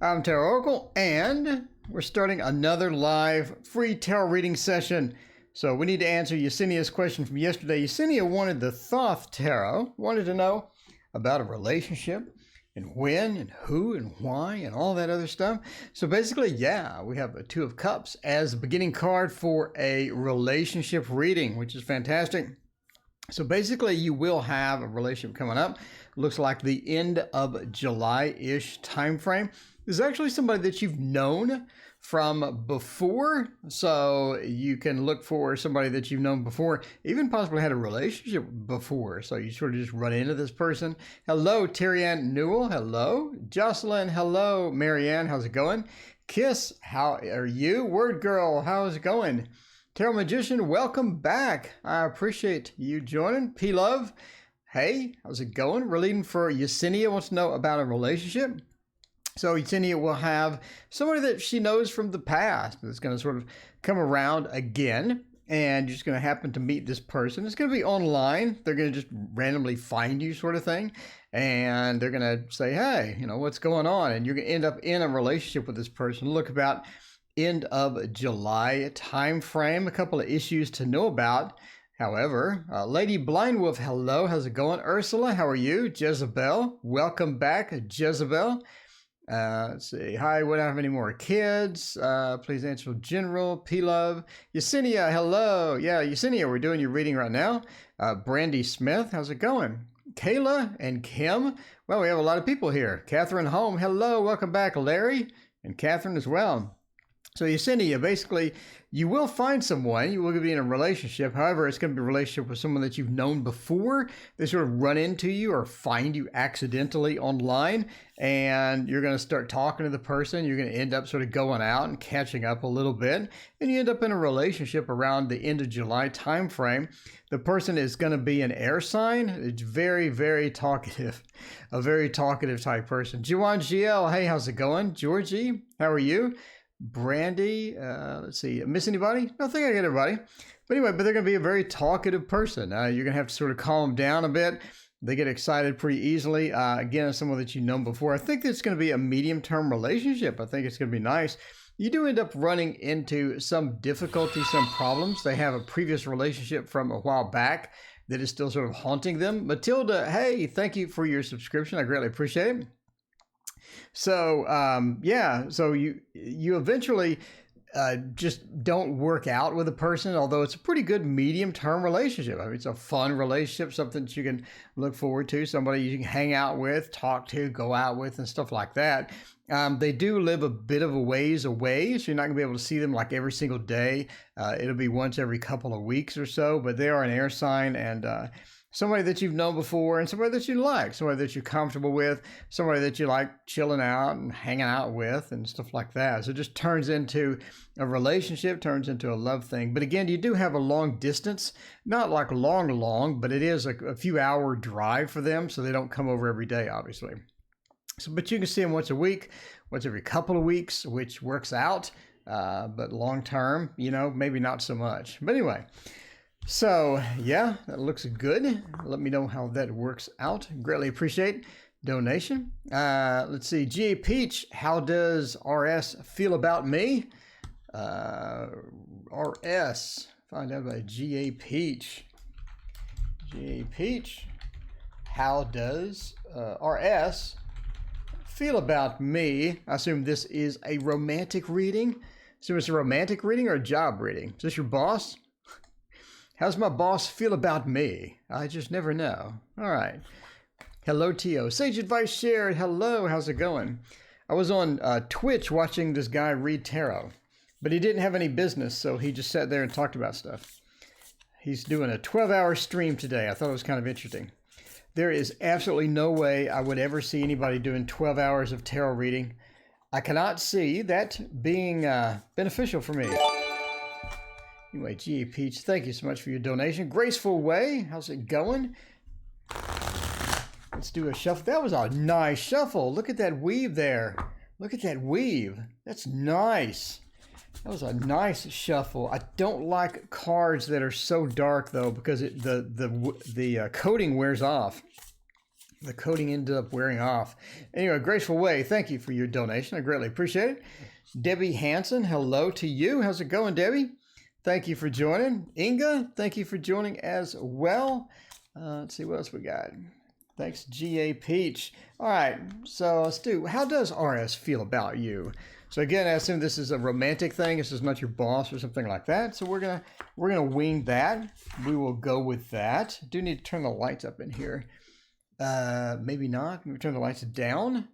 I'm TarotOracle, and we're starting another live free tarot reading session. So we need to answer Yesenia's question from yesterday. Yesenia wanted the Thoth Tarot, wanted to know about a relationship and when and who and why and all that other stuff. So basically, yeah, we have a Two of Cups as the beginning card for a relationship reading, which is fantastic. So basically, you will have a relationship coming up. Looks like the end of July-ish time frame. This is actually somebody that you've known from before. So you can look for somebody that you've known before, even possibly had a relationship before. So you sort of just run into this person. Hello, Terry Ann Newell. Hello. Jocelyn. Hello. Marianne. How's it going? Kiss. How are you? Word Girl. How's it going? Tarot Magician, welcome back. I appreciate you joining. P-Love, hey, how's it going? We're leading for Yesenia, wants to know about a relationship. So Yesenia will have somebody that she knows from the past that's going to sort of come around again, and you're just going to happen to meet this person. It's going to be online. They're going to just randomly find you, sort of thing, and they're going to say, hey, you know, what's going on? And you're going to end up in a relationship with this person. Look about end of July time frame. A couple of issues to know about. However, Lady Blindwolf, hello, how's it going? Ursula, how are you? Jezebel, welcome back, Jezebel. Let's see. Hi, we don't have any more kids. Please answer general. P-Love. Yesenia, hello. Yeah, Yesenia, we're doing your reading right now. Brandy Smith, how's it going? Kayla and Kim. Well, we have a lot of people here. Catherine Home, hello, welcome back. Larry and Catherine as well. So Yesenia, basically, you will find someone, you will be in a relationship. However, it's going to be a relationship with someone that you've known before. They sort of run into you or find you accidentally online, and you're going to start talking to the person. You're going to end up sort of going out and catching up a little bit, and you end up in a relationship around the end of July time frame. The person is going to be an air sign. It's very, very talkative, a very talkative type person. Juwan GL, hey, how's it going? Georgie, how are you? Brandy, let's see, miss anybody? No, I think I get everybody. But anyway, but they're going to be a very talkative person. You're going to have to sort of calm them down a bit. They get excited pretty easily. Again, someone that you've known before. I think it's going to be a medium-term relationship. I think it's going to be nice. You do end up running into some difficulty, some problems. They have a previous relationship from a while back that is still sort of haunting them. Matilda, hey, thank you for your subscription. I greatly appreciate it. So, yeah, so you eventually just don't work out with a person, although it's a pretty good medium-term relationship. I mean, it's a fun relationship, something that you can look forward to, somebody you can hang out with, talk to, go out with, and stuff like that. They do live a bit of a ways away, so you're not going to be able to see them like every single day. It'll be once every couple of weeks or so, but they are an air sign, and somebody that you've known before, and somebody that you like, somebody that you're comfortable with, somebody that you like chilling out and hanging out with and stuff like that. So it just turns into a relationship, turns into a love thing. But again, you do have a long distance, not like long, but it is a few hour drive for them. So they don't come over every day, obviously. So, but you can see them once a week, once every couple of weeks, which works out. But long term, you know, maybe not so much. But anyway. So, yeah, that looks good. Let me know how that works out. Greatly appreciate donation. Let's see. G.A. Peach, how does RS feel about me? RS, find out about G.A. Peach. G.A. Peach, how does RS feel about me? I assume this is a romantic reading. So it's a romantic reading or a job reading? Is this your boss? How's my boss feel about me? I just never know. All right. Hello, Tio. Sage advice shared. Hello. How's it going? I was on Twitch watching this guy read tarot, but he didn't have any business, so he just sat there and talked about stuff. He's doing a 12-hour stream today. I thought it was kind of interesting. There is absolutely no way I would ever see anybody doing 12 hours of tarot reading. I cannot see that being beneficial for me. Anyway, G.A. Peach, thank you so much for your donation. Graceful Way, how's it going? Let's do a shuffle. That was a nice shuffle. Look at that weave there. Look at that weave. That's nice. That was a nice shuffle. I don't like cards that are so dark though, because the coating wears off. The coating ended up wearing off. Anyway, Graceful Way, thank you for your donation. I greatly appreciate it. Debbie Hanson, hello to you. How's it going, Debbie? Thank you for joining. Inga, thank you for joining as well. Let's see what else we got. Thanks, G.A. Peach. All right, so let's do, how does RS feel about you? So again, I assume this is a romantic thing. This is not your boss or something like that. So we're gonna wing that. We will go with that. Do need to turn the lights up in here. Maybe not. Maybe turn the lights down.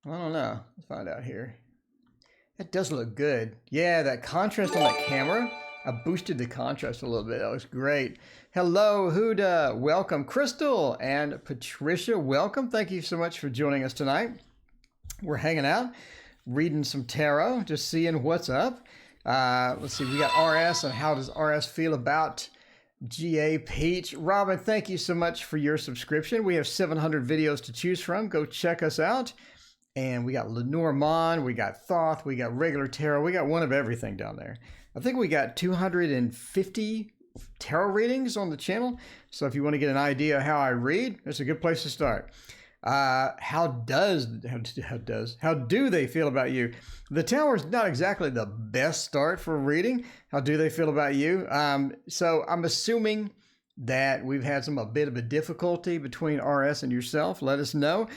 I don't know. Let's find out here. That does look good. Yeah, that contrast on that camera. I boosted the contrast a little bit. That was great. Hello, Huda. Welcome. Crystal and Patricia, welcome. Thank you so much for joining us tonight. We're hanging out, reading some tarot, just seeing what's up. Let's see. We got RS, and how does RS feel about G.A. Peach? Robin, thank you so much for your subscription. We have 700 videos to choose from. Go check us out. And we got Lenormand, we got Thoth, we got regular tarot. We got one of everything down there. I think we got 250 tarot readings on the channel. So if you want to get an idea of how I read, that's a good place to start. How do they feel about you? The Tower is not exactly the best start for reading. How do they feel about you? So I'm assuming that we've had a bit of a difficulty between RS and yourself. Let us know.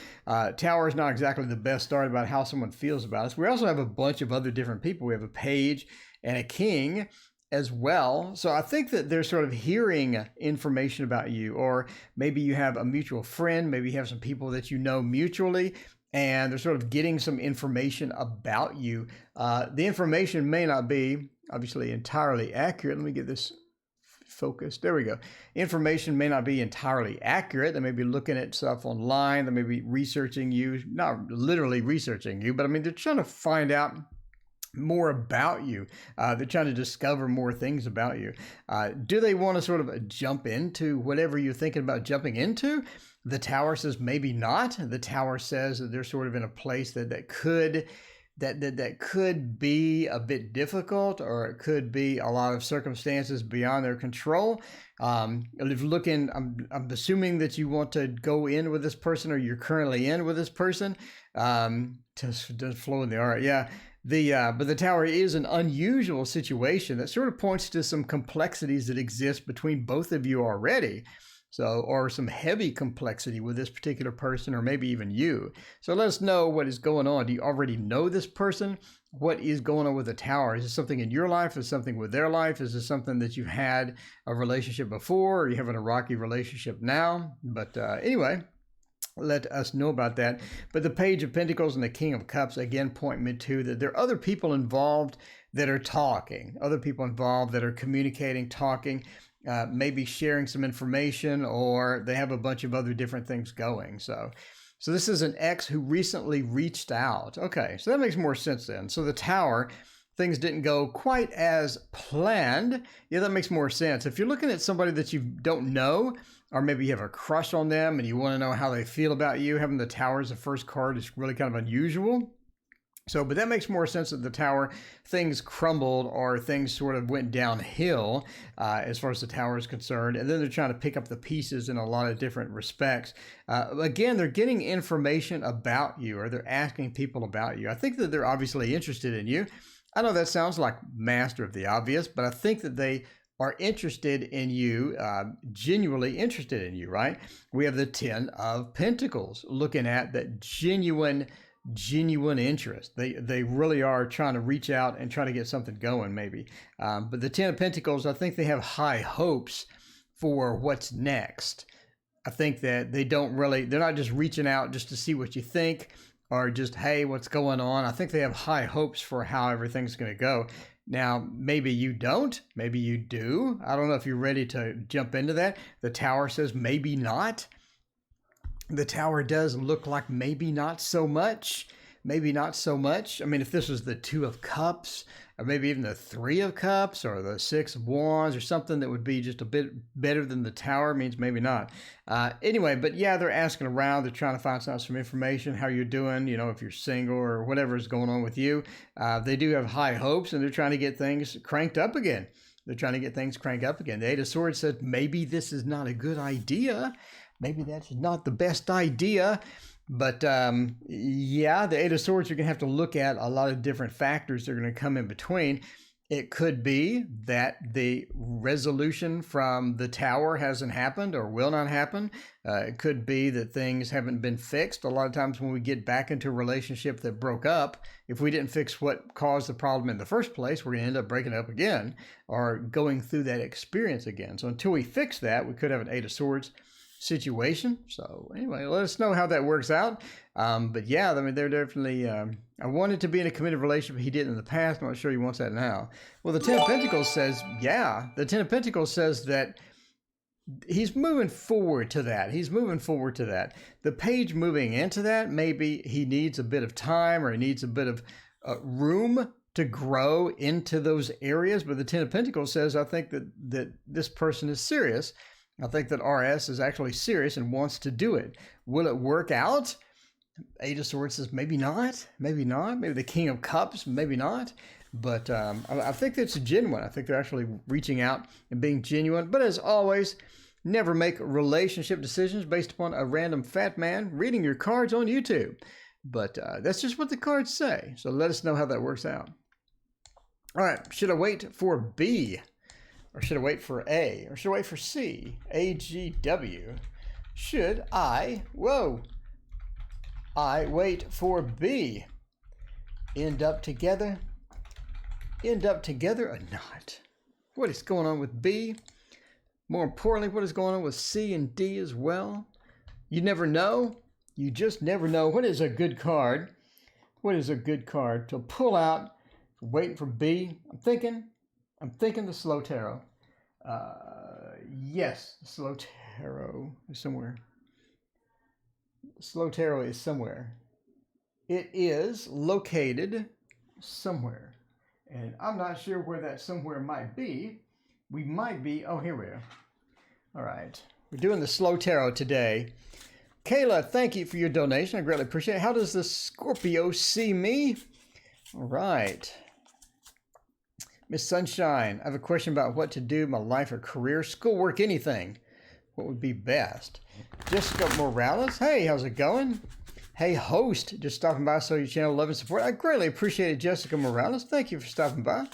Tower is not exactly the best start about how someone feels about us. We also have a bunch of other different people. We have a page and a king as well. So I think that they're sort of hearing information about you, or maybe you have a mutual friend, maybe you have some people that you know mutually, and they're sort of getting some information about you. The information may not be obviously entirely accurate. Let me get this focused. There we go. Information may not be entirely accurate. They may be looking at stuff online. They may be researching you, not literally researching you, but I mean, they're trying to find out more about you. They're trying to discover more things about you. Do they want to sort of jump into whatever you're thinking about jumping into? The Tower says maybe not. The Tower says that they're sort of in a place that could be a bit difficult, or it could be a lot of circumstances beyond their control. I'm assuming that you want to go in with this person, or you're currently in with this person. Just flow in the art. Yeah. But the Tower is an unusual situation that sort of points to some complexities that exist between both of you already. So, or some heavy complexity with this particular person, or maybe even you. So let us know what is going on. Do you already know this person? What is going on with the Tower? Is it something in your life? Is it something with their life? Is it something that you've had a relationship before, or you having a rocky relationship now? But anyway, let us know about that. But the Page of Pentacles and the King of Cups, again, point me to that there are other people involved that are talking, other people involved that are communicating, talking, maybe sharing some information, or they have a bunch of other different things going. So this is an ex who recently reached out. Okay, so that makes more sense then. So the Tower, things didn't go quite as planned. Yeah, that makes more sense. If you're looking at somebody that you don't know, or maybe you have a crush on them and you want to know how they feel about you, having the Tower as the first card is really kind of unusual. So, but that makes more sense that the Tower, things crumbled, or things sort of went downhill as far as the Tower is concerned. And then they're trying to pick up the pieces in a lot of different respects. Again, they're getting information about you, or they're asking people about you. I think that they're obviously interested in you. I know that sounds like master of the obvious, but I think that they are interested in you, genuinely interested in you, right? We have the 10 of Pentacles looking at that genuine interest. They really are trying to reach out and try to get something going, maybe. But the 10 of Pentacles, I think they have high hopes for what's next. I think that they're not just reaching out just to see what you think, or just, hey, what's going on? I think they have high hopes for how everything's going to go. Now, maybe you don't, maybe you do. I don't know if you're ready to jump into that. The Tower says maybe not. The Tower does look like maybe not so much. Maybe not so much. I mean, if this was the 2 of Cups, or maybe even the 3 of Cups, or the 6 of Wands, or something that would be just a bit better than the Tower, means maybe not. Anyway, but yeah, they're asking around. They're trying to find out some information, how you're doing, if you're single or whatever is going on with you. They do have high hopes, and they're trying to get things cranked up again. The Eight of Swords said maybe this is not a good idea. maybe that's not the best idea. But yeah, the Eight of Swords, you're going to have to look at a lot of different factors that are going to come in between. It could be that the resolution from the Tower hasn't happened or will not happen. It could be that things haven't been fixed. A lot of times when we get back into a relationship that broke up, if we didn't fix what caused the problem in the first place, we're going to end up breaking up again or going through that experience again. So until we fix that, we could have an Eight of Swords situation. So anyway, let us know how that works out. But yeah, I mean, they're definitely, I wanted to be in a committed relationship. He did in the past. I'm not sure he wants that now. Well, the Ten of Pentacles says, yeah, the Ten of Pentacles says that he's moving forward to that. He's moving forward to that. The Page moving into that, maybe he needs a bit of time or he needs a bit of room to grow into those areas. But the Ten of Pentacles says, I think that this person is serious. I think that RS is actually serious and wants to do it. Will it work out? Eight of Swords says maybe not, maybe not. Maybe the King of Cups, maybe not. But I think that's genuine. I think they're actually reaching out and being genuine. But as always, never make relationship decisions based upon a random fat man reading your cards on YouTube. But that's just what the cards say. So let us know how that works out. All right, should I wait for B? Or should I wait for A? Or should I wait for C? AGW. Should I wait for B? End up together or not? What is going on with B? More importantly, what is going on with C and D as well? You never know. You just never know. What is a good card? What is a good card to pull out? Waiting for B. I'm thinking the Slow Tarot. Yes, the Slow Tarot is somewhere. Slow Tarot is somewhere. It is located somewhere. And I'm not sure where that somewhere might be. We might be, oh, here we are. All right. We're doing the Slow Tarot today. Kayla, thank you for your donation. I greatly appreciate it. How does the Scorpio see me? All right. Miss Sunshine, I have a question about what to do in my life or career, schoolwork, anything. What would be best? Jessica Morales, hey, how's it going? Hey, host, just stopping by, saw your channel, love and support. I greatly appreciate it, Jessica Morales. Thank you for stopping by,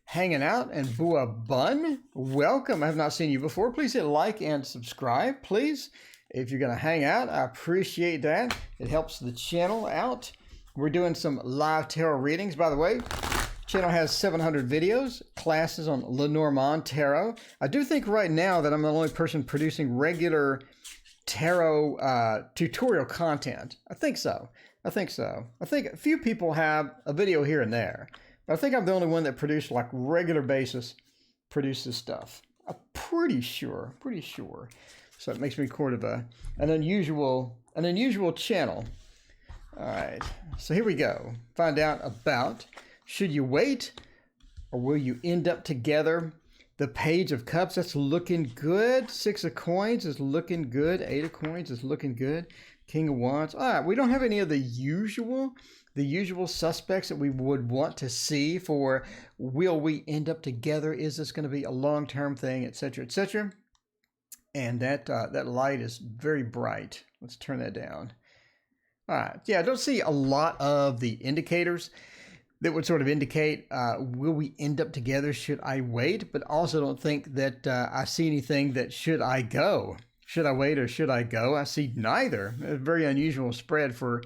hanging out. And Bua Bun, welcome. I have not seen you before. Please hit like and subscribe, please. If you're going to hang out, I appreciate that. It helps the channel out. We're doing some live tarot readings, by the way. Channel has 700 videos, classes on Lenormand Tarot. I do think right now that I'm the only person producing regular tarot tutorial content. I think so. I think a few people have a video here and there, but I think I'm the only one that produced like regular basis produces stuff. I'm pretty sure. So it makes me sort of an unusual channel. All right. So here we go. Find out about, should you wait or will you end up together? The Page of Cups, that's looking good. Six of Coins is looking good. Eight of Coins is looking good. King of Wands. All right, we don't have any of the usual suspects that we would want to see for will we end up together? Is this going to be a long-term thing, etc., etc.? And that light is very bright. Let's turn that down. All right, yeah, I don't see a lot of the indicators that would sort of indicate, will we end up together? Should I wait? But also don't think that I see anything that should I go? Should I wait or should I go? I see neither. A very unusual spread for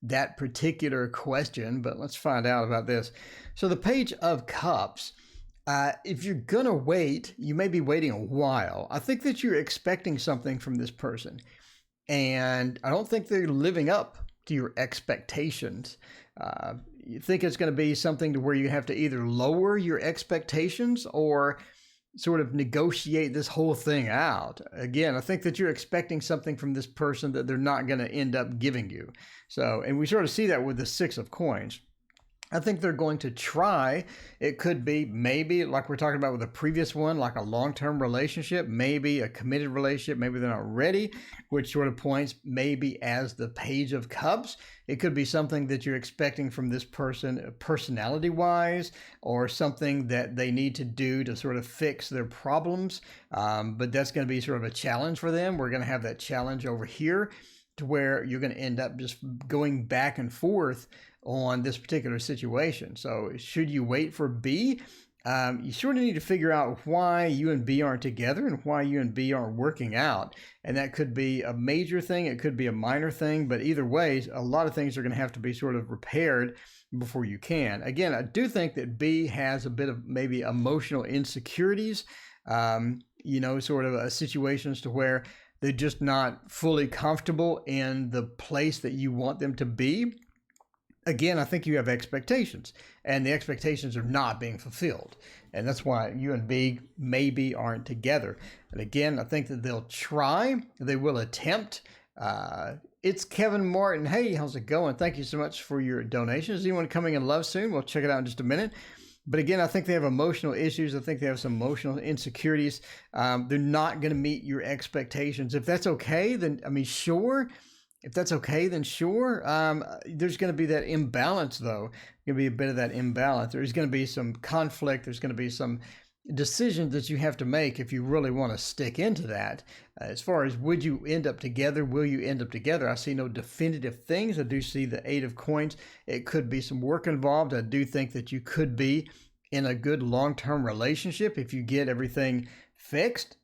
that particular question, but let's find out about this. So the Page of Cups, if you're going to wait, you may be waiting a while. I think that you're expecting something from this person, and I don't think they're living up to your expectations. You think it's going to be something to where you have to either lower your expectations or sort of negotiate this whole thing out. Again, I think that you're expecting something from this person that they're not going to end up giving you. So, and we sort of see that with the Six of Coins. I think they're going to try. It could be maybe, like we're talking about with the previous one, like a long-term relationship, maybe a committed relationship, maybe they're not ready, which sort of points maybe as the Page of Cups. It could be something that you're expecting from this person personality-wise, or something that they need to do to sort of fix their problems. But that's going to be sort of a challenge for them. We're going to have that challenge over here to where you're going to end up just going back and forth on this particular situation. So should you wait for B? You sort of need to figure out why you and B aren't together and why you and B aren't working out. And that could be a major thing. It could be a minor thing. But either way, a lot of things are going to have to be sort of repaired before you can. Again, I do think that B has a bit of maybe emotional insecurities, sort of situations to where they're just not fully comfortable in the place that you want them to be. Again, I think you have expectations, and the expectations are not being fulfilled. And that's why you and B maybe aren't together. And again, I think that they'll try, they will attempt. It's Kevin Martin. Hey, how's it going? Thank you so much for your donations. Is anyone coming in love soon? We'll check it out in just a minute. But again, I think they have emotional issues. I think they have some emotional insecurities. They're not going to meet your expectations. If that's okay, then, sure. If that's okay, then sure. There's going to be that imbalance, though. Going to be a bit of that imbalance. There's going to be some conflict. There's going to be some decisions that you have to make if you really want to stick into that. As far as would you end up together, will you end up together? I see no definitive things. I do see the 8 of Coins. It could be some work involved. I do think that you could be in a good long-term relationship if you get everything fixed.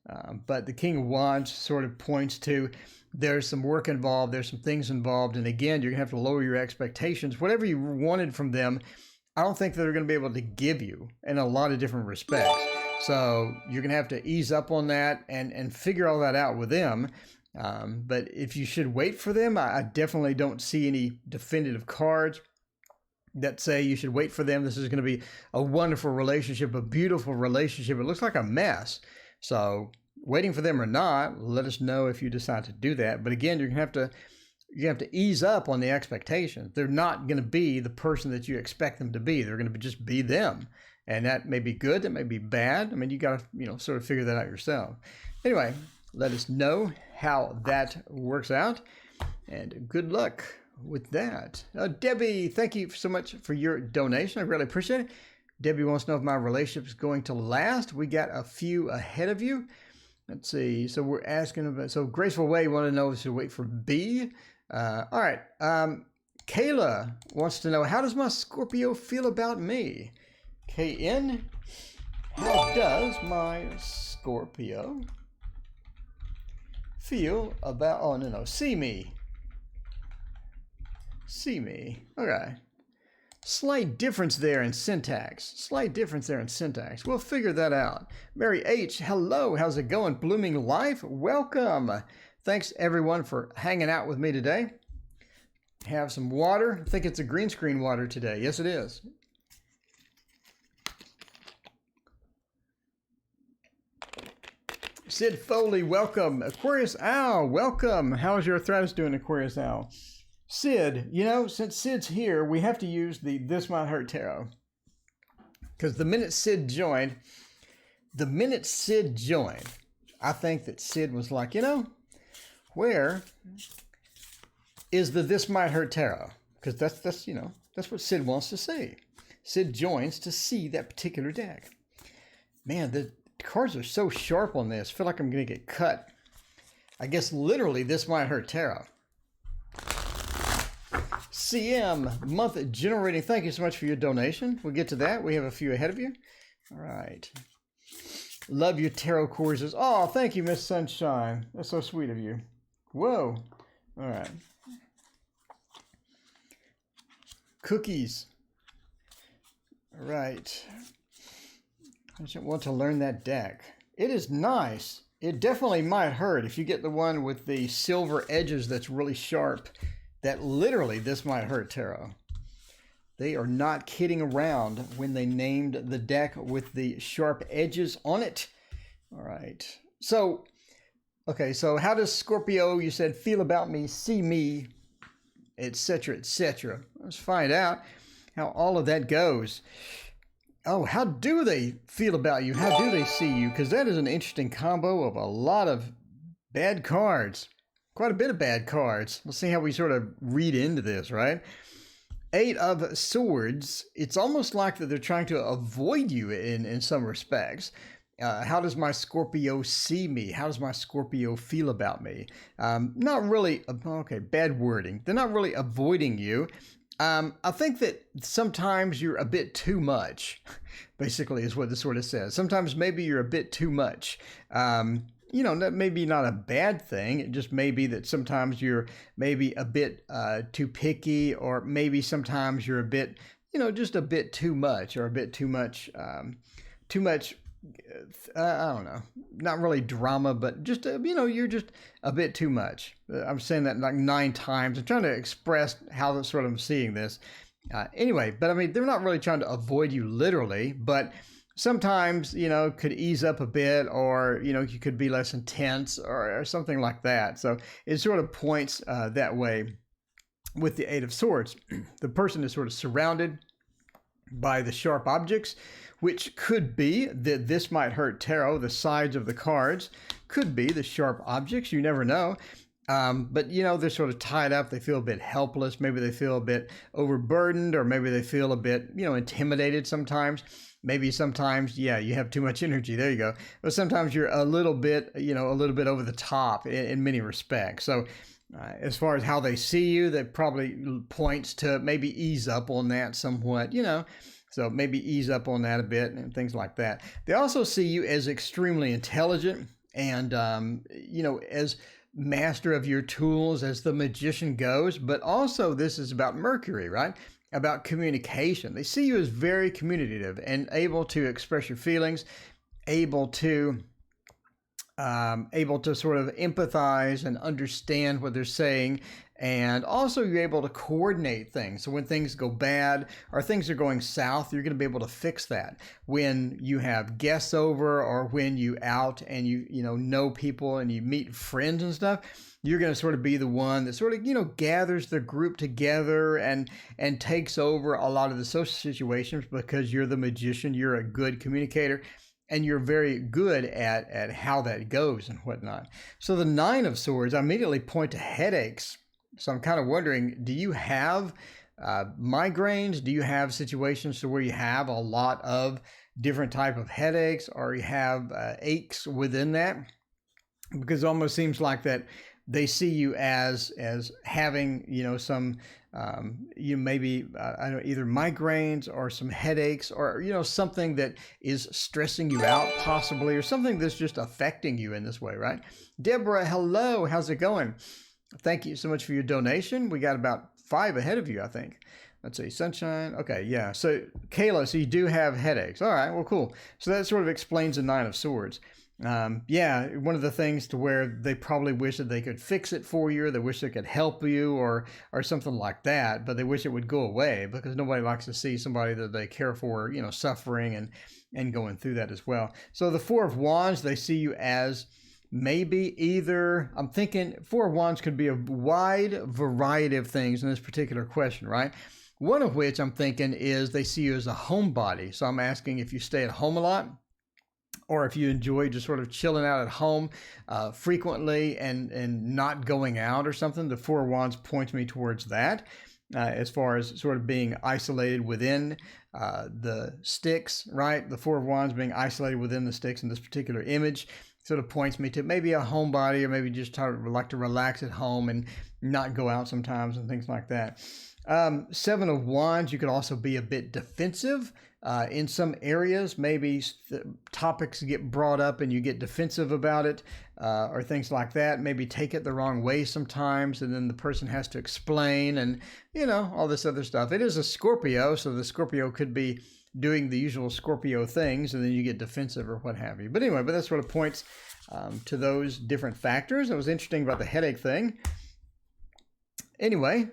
But the King of Wands sort of points to there's some work involved, there's some things involved, and again, you're going to have to lower your expectations. Whatever you wanted from them, I don't think they're going to be able to give you in a lot of different respects. So you're going to have to ease up on that and figure all that out with them. But if you should wait for them, I definitely don't see any definitive cards that say you should wait for them. This is going to be a wonderful relationship, a beautiful relationship. It looks like a mess. So waiting for them or not, let us know if you decide to do that. But again, you're going to have to ease up on the expectations. They're not going to be the person that you expect them to be. They're going to just be them. And that may be good, that may be bad. You got to, sort of figure that out yourself. Anyway, let us know how that works out. And good luck with that. Debbie, thank you so much for your donation. I really appreciate it. Debbie wants to know if my relationship is going to last. We got a few ahead of you. Let's see. So we're asking about, so Graceful Way want to know if to wait for B. All right. Kayla wants to know, how does my Scorpio feel about me? KN, how does my Scorpio feel about, see me. Okay. Slight difference there in syntax. We'll figure that out. Mary H., hello. How's it going? Blooming Life, welcome. Thanks, everyone, for hanging out with me today. Have some water. I think it's a green screen water today. Yes, it is. Sid Foley, welcome. Aquarius Owl, welcome. How's your arthritis doing, Aquarius Owl? Sid, since Sid's here, we have to use the This Might Hurt Tarot. Because the minute Sid joined, I think that Sid was like, where is the This Might Hurt Tarot? Because that's what Sid wants to see. Sid joins to see that particular deck. Man, the cards are so sharp on this. I feel like I'm going to get cut. I guess literally This Might Hurt Tarot. CM, month generating. Thank you so much for your donation. We'll get to that. We have a few ahead of you. All right. Love your tarot courses. Oh, thank you, Miss Sunshine. That's so sweet of you. Whoa. All right. Cookies. All right. I just want to learn that deck. It is nice. It definitely might hurt if you get the one with the silver edges that's really sharp. That literally This Might Hurt Tarot. They are not kidding around when they named the deck with the sharp edges on it. All right. So, okay, so how does Scorpio, you said, feel about me, see me, etc., etc.? Let's find out. how all of that goes. Oh, how do they feel about you? How do they see you? Because that is an interesting combo of a lot of bad cards. Quite a bit of bad cards. Let's see how we sort of read into this, right? 8 of Swords. It's almost like that they're trying to avoid you in some respects. How does my Scorpio see me? How does my Scorpio feel about me? Not really, okay, bad wording. They're not really avoiding you. I think that sometimes you're a bit too much, basically, is what this sort of says. Sometimes maybe you're a bit too much. You know, that may be not a bad thing. It just may be that sometimes you're maybe a bit too picky, or maybe sometimes you're a bit, you know, just a bit too much, or a bit too much, I don't know, not really drama, but just, you know, you're just a bit too much. I'm saying that like 9 times. I'm trying to express how sort of I'm seeing this. Anyway, but I mean, they're not really trying to avoid you literally, but sometimes, you know, could ease up a bit, or, you know, you could be less intense, or something like that. So it sort of points that way with the 8 of Swords. The person is sort of surrounded by the sharp objects, which could be that this might hurt tarot. The sides of the cards could be the sharp objects. You never know. But, you know, they're sort of tied up. They feel a bit helpless. Maybe they feel a bit overburdened, or maybe they feel a bit, you know, intimidated sometimes. Maybe sometimes, yeah, you have too much energy. There you go. But sometimes you're a little bit, you know, a little bit over the top in many respects. So as far as how they see you, that probably points to maybe ease up on that somewhat, you know. So maybe ease up on that a bit and things like that. They also see you as extremely intelligent and, you know, as master of your tools, as the magician goes. But also this is about Mercury, right? About communication. They see you as very communicative and able to express your feelings, able to sort of empathize and understand what they're saying. And also you're able to coordinate things. So when things go bad or things are going south, you're going to be able to fix that. When you have guests over, or when you out and you know people and you meet friends and stuff, you're going to sort of be the one that sort of, you know, gathers the group together and takes over a lot of the social situations, because you're the magician, you're a good communicator. And you're very good at how that goes and whatnot. So the 9 of Swords, I immediately point to headaches. So I'm kind of wondering, do you have migraines? Do you have situations where you have a lot of different type of headaches, or you have aches within that? Because it almost seems like that they see you as having, you know, some you maybe I don't know, either migraines or some headaches, or, you know, something that is stressing you out possibly, or something that's just affecting you in this way, right? Deborah, hello, how's it going? Thank you so much for your donation. We got about 5 ahead of you, I think. Let's see, sunshine. Okay, yeah. So Kayla, so you do have headaches. All right, well, cool. So that sort of explains the 9 of Swords. Yeah, one of the things to where they probably wish that they could fix it for you, or they wish they could help you, or something like that, but they wish it would go away, because nobody likes to see somebody that they care for, you know, suffering and going through that as well. So the 4 of Wands, they see you as maybe either, I'm thinking 4 of Wands could be a wide variety of things in this particular question, right? One of which I'm thinking is they see you as a homebody. So I'm asking if you stay at home a lot, or if you enjoy just sort of chilling out at home frequently and not going out or something. The 4 of Wands points me towards that, as far as sort of being isolated within the sticks, right? The 4 of Wands being isolated within the sticks in this particular image sort of points me to maybe a homebody, or maybe just like to relax at home and not go out sometimes and things like that. 7 of Wands, you could also be a bit defensive in some areas. Maybe topics get brought up and you get defensive about it, or things like that. Maybe take it the wrong way sometimes, and then the person has to explain, and, you know, all this other stuff. It is a Scorpio, so the Scorpio could be doing the usual Scorpio things, and then you get defensive or what have you. But anyway, that sort of points to those different factors. It was interesting about the headache thing. Anyway,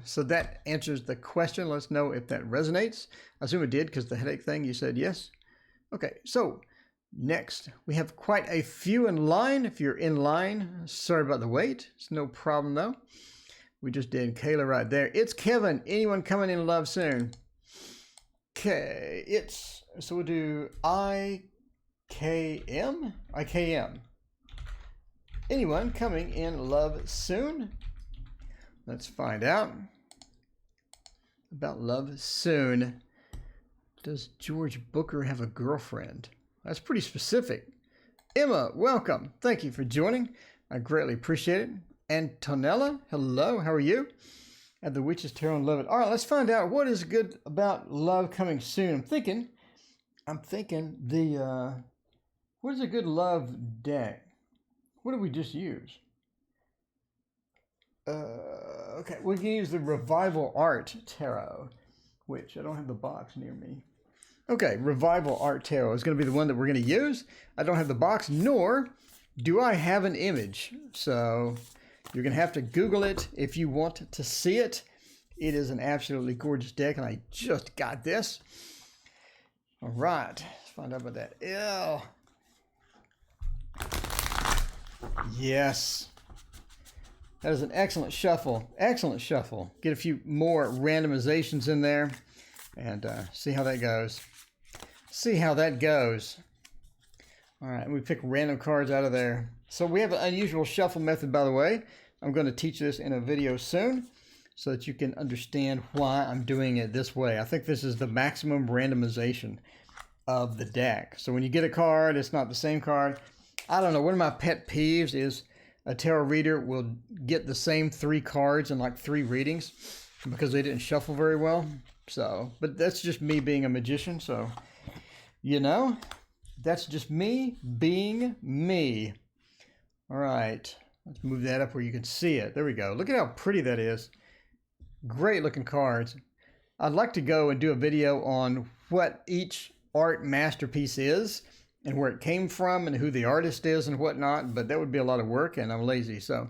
so that answers the question. Let's know if that resonates. I assume it did, because the headache thing, you said yes. Okay, so next, we have quite a few in line. If you're in line, sorry about the wait. It's no problem though. We just did Kayla right there. It's Kevin. Anyone coming in love soon? Okay, so we'll do IKM. Anyone coming in love soon? Let's find out about love soon. Does George Booker have a girlfriend? That's pretty specific. Emma, welcome. Thank you for joining. I greatly appreciate it. Antonella, hello. How are you? At the Witch's Tarot and love it. All right, let's find out what is good about love coming soon. I'm thinking what is a good love deck? What did we just use? Okay, we can use the Revival Art Tarot, which I don't have the box near me. Okay, Revival Art Tarot is going to be the one that we're going to use. I don't have the box, nor do I have an image. So you're going to have to Google it if you want to see it. It is an absolutely gorgeous deck, and I just got this. All right, let's find out about that. Ew. Yes. That is an excellent shuffle. Excellent shuffle. Get a few more randomizations in there and see how that goes. See how that goes. All right, we pick random cards out of there. So we have an unusual shuffle method, by the way. I'm going to teach this in a video soon so that you can understand why I'm doing it this way. I think this is the maximum randomization of the deck. So when you get a card, it's not the same card. I don't know, one of my pet peeves is a tarot reader will get the same 3 cards in like 3 readings because they didn't shuffle very well. So, but that's just me being a magician. So, you know, that's just me being me. All right, let's move that up where you can see it. There we go. Look at how pretty that is. Great looking cards. I'd like to go and do a video on what each art masterpiece is and where it came from and who the artist is and whatnot, but that would be a lot of work and I'm lazy. So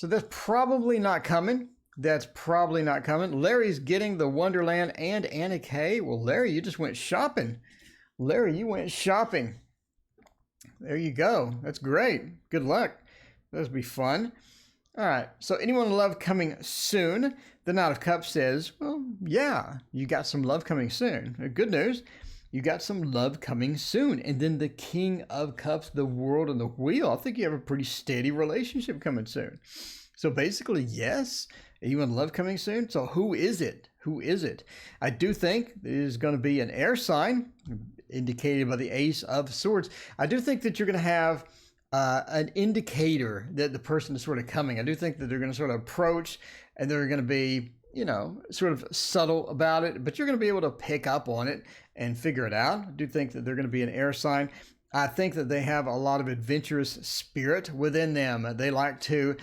that's probably not coming. That's probably not coming. Larry's getting the Wonderland and Anna Kay. Well, Larry, you just went shopping. Larry, you went shopping. There you go. That's great. Good luck. That'll be fun. All right. So anyone love coming soon? The Knight of Cups says, well, yeah, you got some love coming soon. Good news. You got some love coming soon. And then the King of Cups, the World and the Wheel. I think you have a pretty steady relationship coming soon. So basically, yes. You in love coming soon? So who is it? Who is it? I do think it is going to be an air sign, indicated by the Ace of Swords. I do think that you're going to have an indicator that the person is sort of coming. I do think that they're going to sort of approach and they're going to be, you know, sort of subtle about it, but you're going to be able to pick up on it and figure it out. I do think that they're going to be an air sign. I think that they have a lot of adventurous spirit within them. They like to,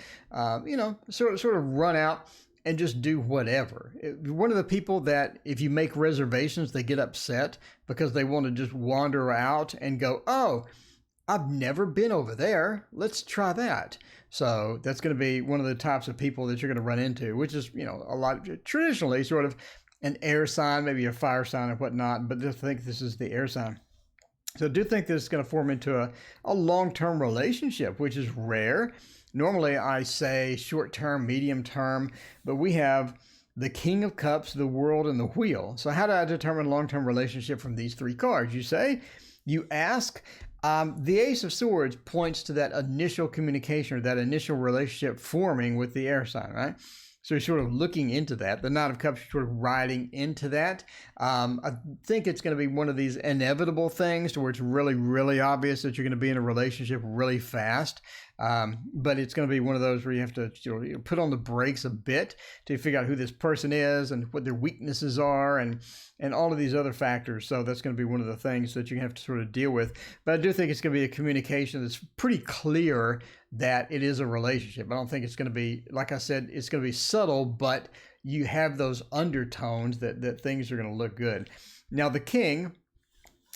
you know, sort of run out and just do whatever. One of the people that if you make reservations, they get upset because they want to just wander out and go, oh, I've never been over there. Let's try that. So that's going to be one of the types of people that you're going to run into, which is, you know, a lot traditionally sort of an air sign, maybe a fire sign or whatnot, but just think this is the air sign. So I do think this is going to form into a long-term relationship, which is rare. Normally I say short-term, medium-term, but we have the King of Cups, the World, and the Wheel. So how do I determine long-term relationship from these 3 cards? You say, you ask. The Ace of Swords points to that initial communication or that initial relationship forming with the air sign, right? So you're sort of looking into that. The Knight of Cups is sort of riding into that. I think it's going to be one of these inevitable things to where it's really, really obvious that you're going to be in a relationship really fast. But it's going to be one of those where you have to put on the brakes a bit to figure out who this person is and what their weaknesses are and all of these other factors. So that's going to be one of the things that you have to sort of deal with. But I do think it's going to be a communication that's pretty clear that it is a relationship. I don't think it's going to be, like I said, it's going to be subtle, but you have those undertones that things are going to look good. Now, the King,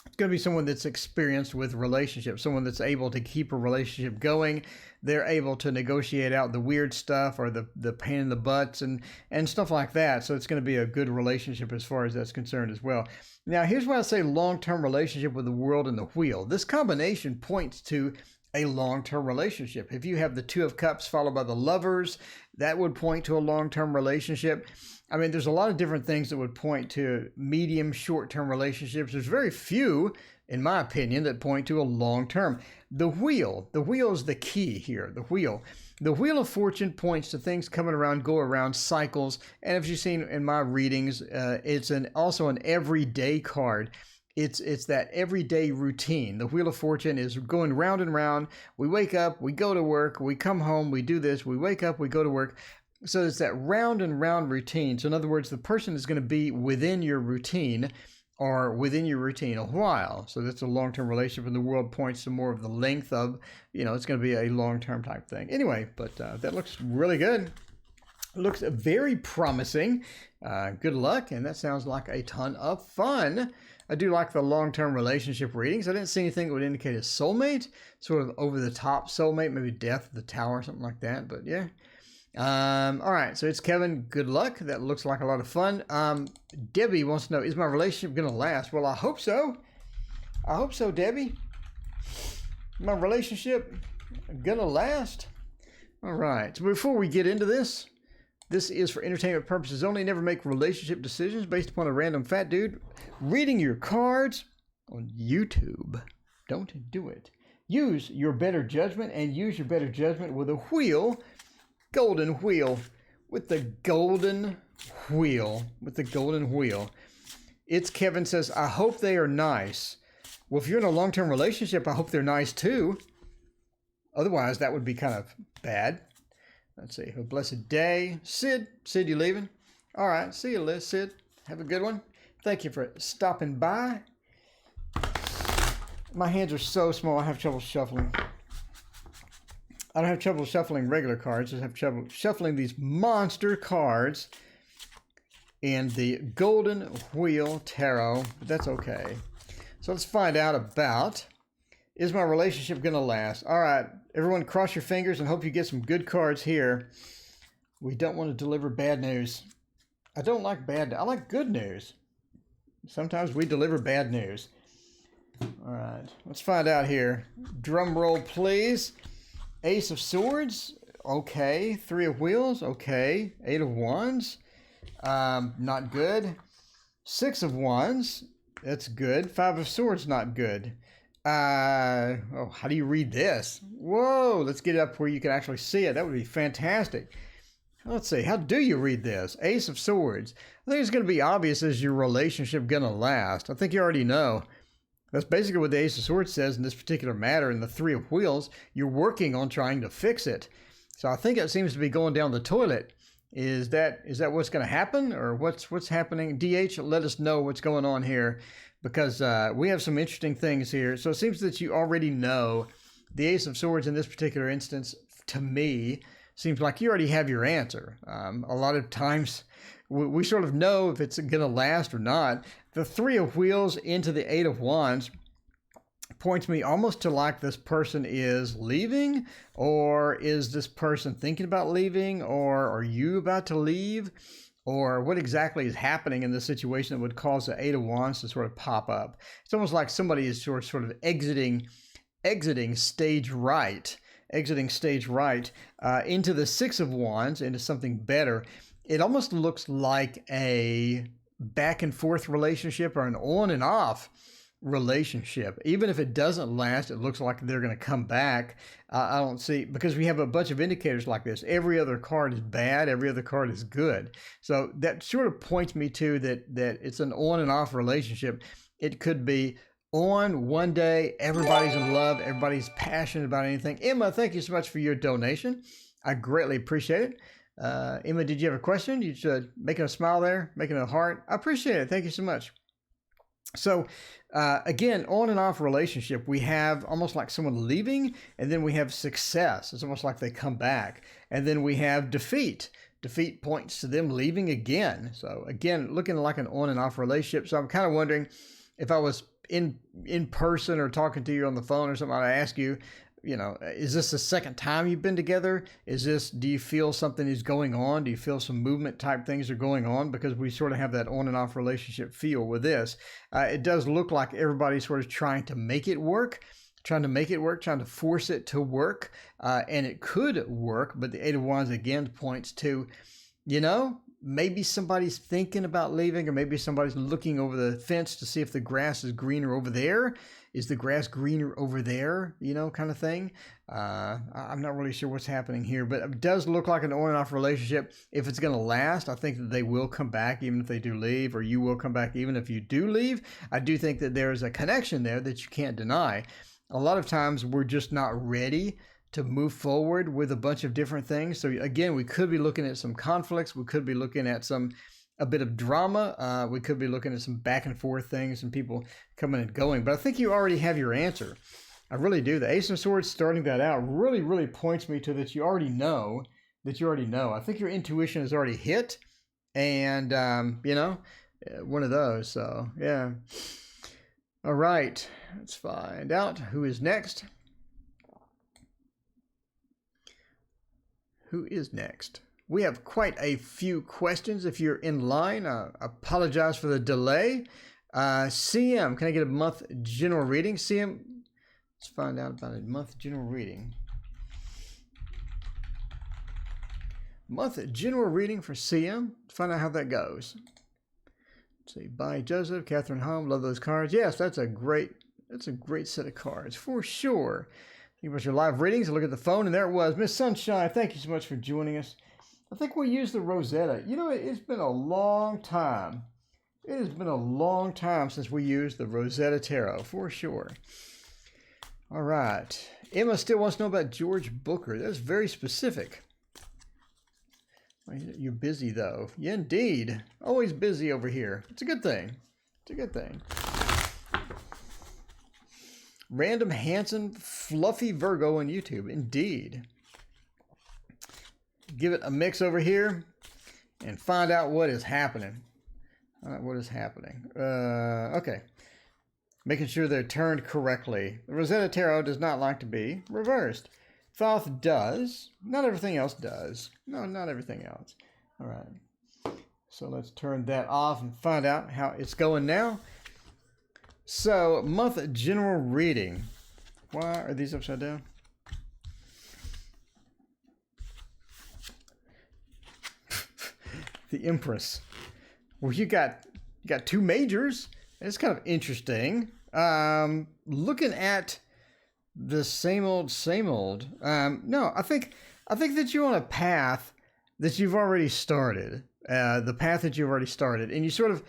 it's going to be someone that's experienced with relationships, someone that's able to keep a relationship going. They're able to negotiate out the weird stuff or the pain in the butts and stuff like that. So it's going to be a good relationship as far as that's concerned as well. Now, here's why I say long-term relationship with the World and the Wheel. This combination points to a long-term relationship. If you have the Two of Cups followed by the Lovers, that would point to a long-term relationship. I mean, there's a lot of different things that would point to medium, short-term relationships. There's very few, in my opinion, that point to a long-term. The wheel is the key here, the wheel. The Wheel of Fortune points to things coming around, go around, cycles. And as you've seen in my readings, it's also an everyday card. It's that everyday routine. The Wheel of Fortune is going round and round. We wake up, we go to work, we come home, we do this, we wake up, we go to work. So it's that round and round routine. So in other words, the person is going to be within your routine or within your routine a while. So that's a long-term relationship, and the world points to more of the length of, it's going to be a long-term type thing. Anyway, but that looks really good. It looks very promising. Good luck, and that sounds like a ton of fun. I do like the long-term relationship readings. I didn't see anything that would indicate a soulmate, sort of over-the-top soulmate, maybe Death of the Tower or something like that, but yeah. All right, so it's Kevin. Good luck. That looks like a lot of fun. Debbie wants to know, is my relationship going to last? Well, I hope so. I hope so, Debbie. My relationship going to last? All right, so before we get into this is for entertainment purposes only. Never make relationship decisions based upon a random fat dude reading your cards on YouTube. Don't do it. Use your better judgment, and use your better judgment with a wheel. Golden wheel. With the golden wheel. It's Kevin says, I hope they are nice. Well, if you're in a long-term relationship, I hope they're nice too. Otherwise, that would be kind of bad. Let's see. A blessed day. Sid, you leaving? All right. See you, Liz. Sid, have a good one. Thank you for stopping by. My hands are so small, I have trouble shuffling. I don't have trouble shuffling regular cards. I just have trouble shuffling these monster cards in the Golden Wheel Tarot. But that's okay. So let's find out about, is my relationship going to last? All right. Everyone cross your fingers and hope you get some good cards here. We don't want to deliver bad news. I don't like bad. I like good news. Sometimes we deliver bad news. All right. Let's find out here. Drum roll, please. Ace of Swords, okay. Three of Wheels, okay. Eight of Wands, not good. Six of Wands, that's good. Five of Swords, not good. How do you read this? Whoa, let's get it up where you can actually see it. That would be fantastic. Let's see, how do you read this? Ace of Swords. I think it's going to be obvious, is your relationship going to last? I think you already know. That's basically what the Ace of Swords says in this particular matter. In the Three of Wheels, you're working on trying to fix it. So I think it seems to be going down the toilet. Is that what's going to happen, or what's happening? DH, let us know what's going on here, because we have some interesting things here. So it seems that you already know the Ace of Swords in this particular instance. To me, seems like you already have your answer. A lot of times we sort of know if it's going to last or not. The Three of Wheels into the Eight of Wands points me almost to like this person is leaving, or is this person thinking about leaving, or are you about to leave, or what exactly is happening in this situation that would cause the Eight of Wands to sort of pop up. It's almost like somebody is sort of exiting stage right into the Six of Wands, into something better. It almost looks like a back and forth relationship, or an on and off relationship. Even if it doesn't last, it looks like they're going to come back. I don't see, because we have a bunch of indicators like this. Every other card is bad. Every other card is good. So that sort of points me to that it's an on and off relationship. It could be on one day, everybody's in love, everybody's passionate about anything. Emma, thank you so much for your donation. I greatly appreciate it. Emma, did you have a question? You should making a smile there, making a heart. I appreciate it. Thank you so much. So again, on and off relationship, we have almost like someone leaving, and then we have success. It's almost like they come back. And then we have defeat. Defeat points to them leaving again. So again, looking like an on and off relationship. So I'm kind of wondering, if I was in person or talking to you on the phone or something, I'd ask you, is this the second time you've been together? Do you feel something is going on? Do you feel some movement type things are going on? Because we sort of have that on and off relationship feel with this. It does look like everybody's sort of trying to make it work. trying to make it work, trying to force it to work, and it could work, but the Eight of Wands again points to, you know, maybe somebody's thinking about leaving, or maybe somebody's looking over the fence to see if the grass is greener over there. Is the grass greener over there? You know, kind of thing. I'm not really sure what's happening here, but it does look like an on and off relationship. If it's going to last, I think that they will come back even if they do leave, or you will come back even if you do leave. I do think that there's a connection there that you can't deny. A lot of times we're just not ready to move forward with a bunch of different things. So again, we could be looking at some conflicts. We could be looking at a bit of drama. We could be looking at some back and forth things and people coming and going. But I think you already have your answer. I really do. The Ace of Swords starting that out really, really points me to that you already know. I think your intuition is already hit. And, you know, one of those. So, yeah. All right. Let's find out who is next. Who is next? We have quite a few questions. If you're in line, I apologize for the delay. CM, can I get a month general reading? CM, let's find out about a month general reading. Month general reading for CM. Let's find out how that goes. Let's see. Bye, Joseph. Catherine Home. Love those cards. Yes, that's a great set of cards for sure. Think about your live readings. I look at the phone, and there it was. Miss Sunshine, thank you so much for joining us. I think we'll use the Rosetta. You know, it's been a long time. It has been a long time since we used the Rosetta Tarot, for sure. All right. Emma still wants to know about George Booker. That's very specific. You're busy, though. Yeah, indeed. Always busy over here. It's a good thing. It's a good thing. Random Handsome Fluffy Virgo on YouTube. Indeed. Give it a mix over here and find out what is happening. Okay. Making sure they're turned correctly. The Rosetta Tarot does not like to be reversed. Thoth does. Not everything else does. No, not everything else. All right. So let's turn that off and find out how it's going now. So, month general reading. Why are these upside down? The Empress. Well, you got two majors. It's kind of interesting. Looking at the same old. No, I think that you're on a path that you've already started. The path that you've already started, and you sort of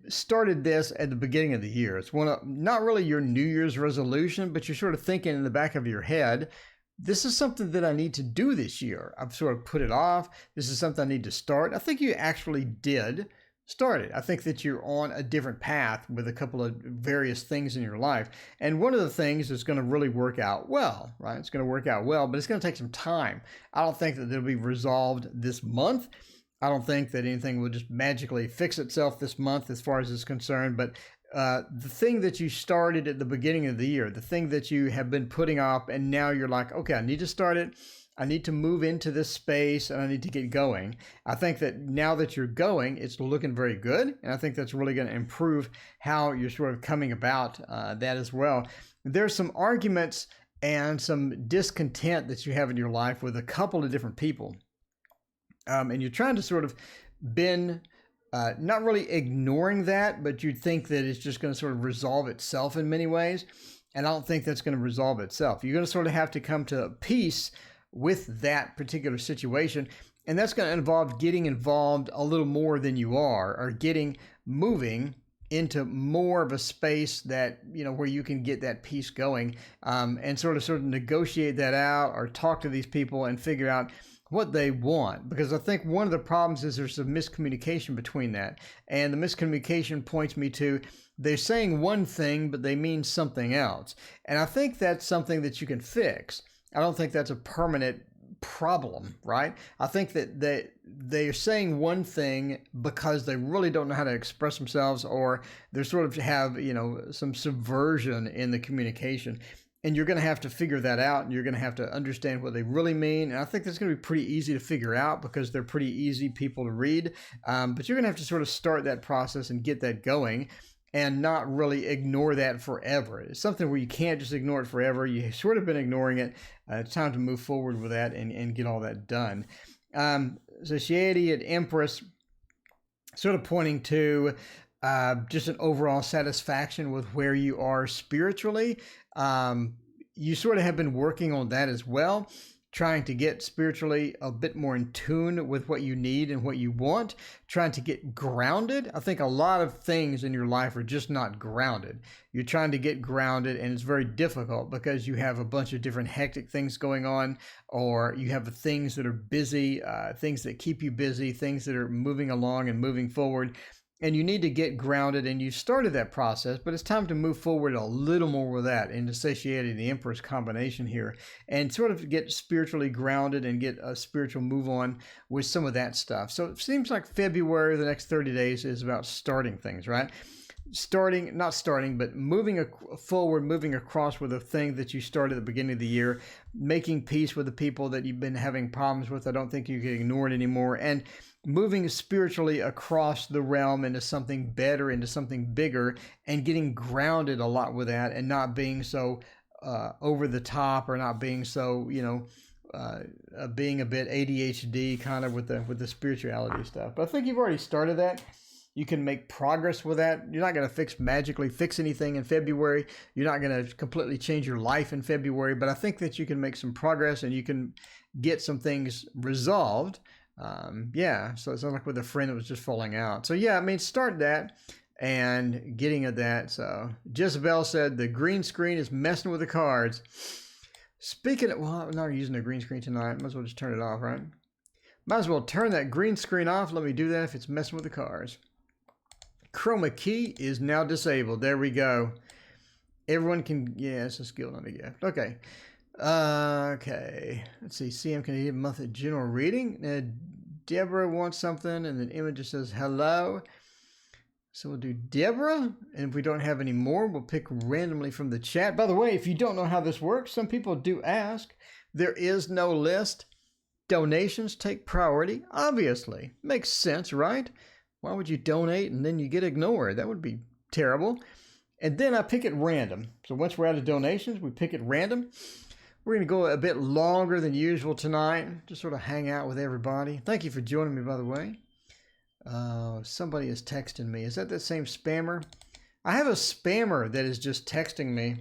started this at the beginning of the year. It's one of, not really your New Year's resolution, but you're sort of thinking in the back of your head, this is something that I need to do this year. I've sort of put it off. This is something I need to start. I think you actually did start it. I think that you're on a different path with a couple of various things in your life. And one of the things is going to really work out well, right? It's going to work out well, but it's going to take some time. I don't think that it'll be resolved this month. I don't think that anything will just magically fix itself this month as far as it's concerned, but the thing that you started at the beginning of the year, the thing that you have been putting off, and now you're like, okay, I need to start it. I need to move into this space and I need to get going. I think that now that you're going, it's looking very good. And I think that's really going to improve how you're sort of coming about that as well. There's some arguments and some discontent that you have in your life with a couple of different people. And you're trying to sort of bend, not really ignoring that, but you think that it's just going to sort of resolve itself in many ways. And I don't think that's going to resolve itself. You're going to sort of have to come to peace with that particular situation. And that's going to involve getting involved a little more than you are, or moving into more of a space that, you know, where you can get that peace going, and sort of negotiate that out or talk to these people and figure out what they want. Because I think one of the problems is there's some miscommunication between that. And the miscommunication points me to, they're saying one thing, but they mean something else. And I think that's something that you can fix. I don't think that's a permanent problem, right? I think that they're saying one thing because they really don't know how to express themselves, or they sort of have, you know, some subversion in the communication. And you're going to have to figure that out, and you're going to have to understand what they really mean. And I think that's going to be pretty easy to figure out because they're pretty easy people to read. But you're going to have to sort of start that process and get that going. and not really ignore that forever. It's something where you can't just ignore it forever. You've sort of been ignoring it. It's time to move forward with that and get all that done. Society and Empress sort of pointing to just an overall satisfaction with where you are spiritually. You sort of have been working on that as well, trying to get spiritually a bit more in tune with what you need and what you want, trying to get grounded. I think a lot of things in your life are just not grounded. You're trying to get grounded, and it's very difficult because you have a bunch of different hectic things going on, or you have things that are busy, things that keep you busy, things that are moving along and moving forward. And you need to get grounded, and you started that process, but it's time to move forward a little more with that in the Satiety and the Empress combination here, and sort of get spiritually grounded and get a spiritual move on with some of that stuff. So it seems like February, the next 30 days, is about starting things, right? Not starting, but moving forward, moving across with a thing that you started at the beginning of the year, making peace with the people that you've been having problems with. I don't think you can ignore it anymore. And moving spiritually across the realm into something better, into something bigger, and getting grounded a lot with that, and not being so over the top, or not being so, being a bit ADHD kind of with the spirituality stuff. But I think you've already started that. You can make progress with that. You're not going to magically fix anything in February. You're not going to completely change your life in February, but I think that you can make some progress and you can get some things resolved. So it's not like with a friend that was just falling out. So yeah, I mean, start that and getting at that. So Jezebel said the green screen is messing with the cards. Speaking of, well, I'm not using the green screen tonight. Might as well just turn it off, right? Might as well turn that green screen off. Let me do that if it's messing with the cards. Chroma key is now disabled. There we go. Everyone can, yeah, it's a skill, not a gift. Okay. Okay. Let's see. CM can give a monthly general reading. Deborah wants something, and then Emma just says hello. So we'll do Deborah, and if we don't have any more, we'll pick randomly from the chat. By the way, if you don't know how this works, some people do ask. There is no list. Donations take priority, obviously. Makes sense, right? Why would you donate and then you get ignored? That would be terrible. And then I pick at random. So once we're out of donations, we pick at random. We're going to go a bit longer than usual tonight. Just sort of hang out with everybody. Thank you for joining me, by the way. Somebody is texting me. Is that same spammer? I have a spammer that is just texting me.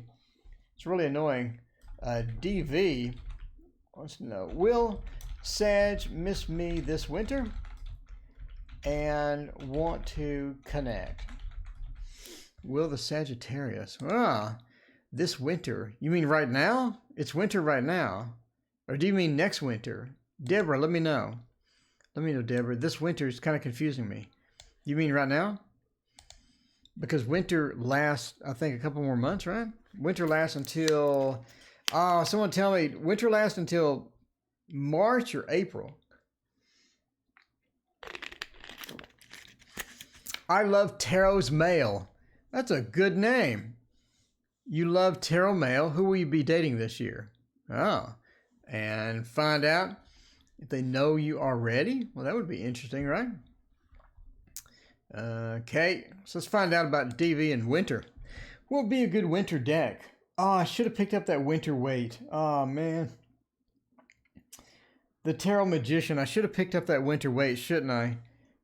It's really annoying. DV wants to know, will Sag miss me this winter and want to connect? Will the Sagittarius? This winter. You mean right now? It's winter right now. Or do you mean next winter? Deborah, let me know. Let me know, Deborah. This winter is kind of confusing me. You mean right now? Because winter lasts, I think, a couple more months, right? Winter lasts until... someone tell me. Winter lasts until March or April. I love Tarot's Mail. That's a good name. You love Tarot Mail. Who will you be dating this year? Oh, and find out if they know you already. Well, that would be interesting, right? Okay, so let's find out about DV and winter. What would be a good winter deck? Oh, I should have picked up that winter weight. Oh, man. The Tarot Magician. I should have picked up that winter weight, shouldn't I?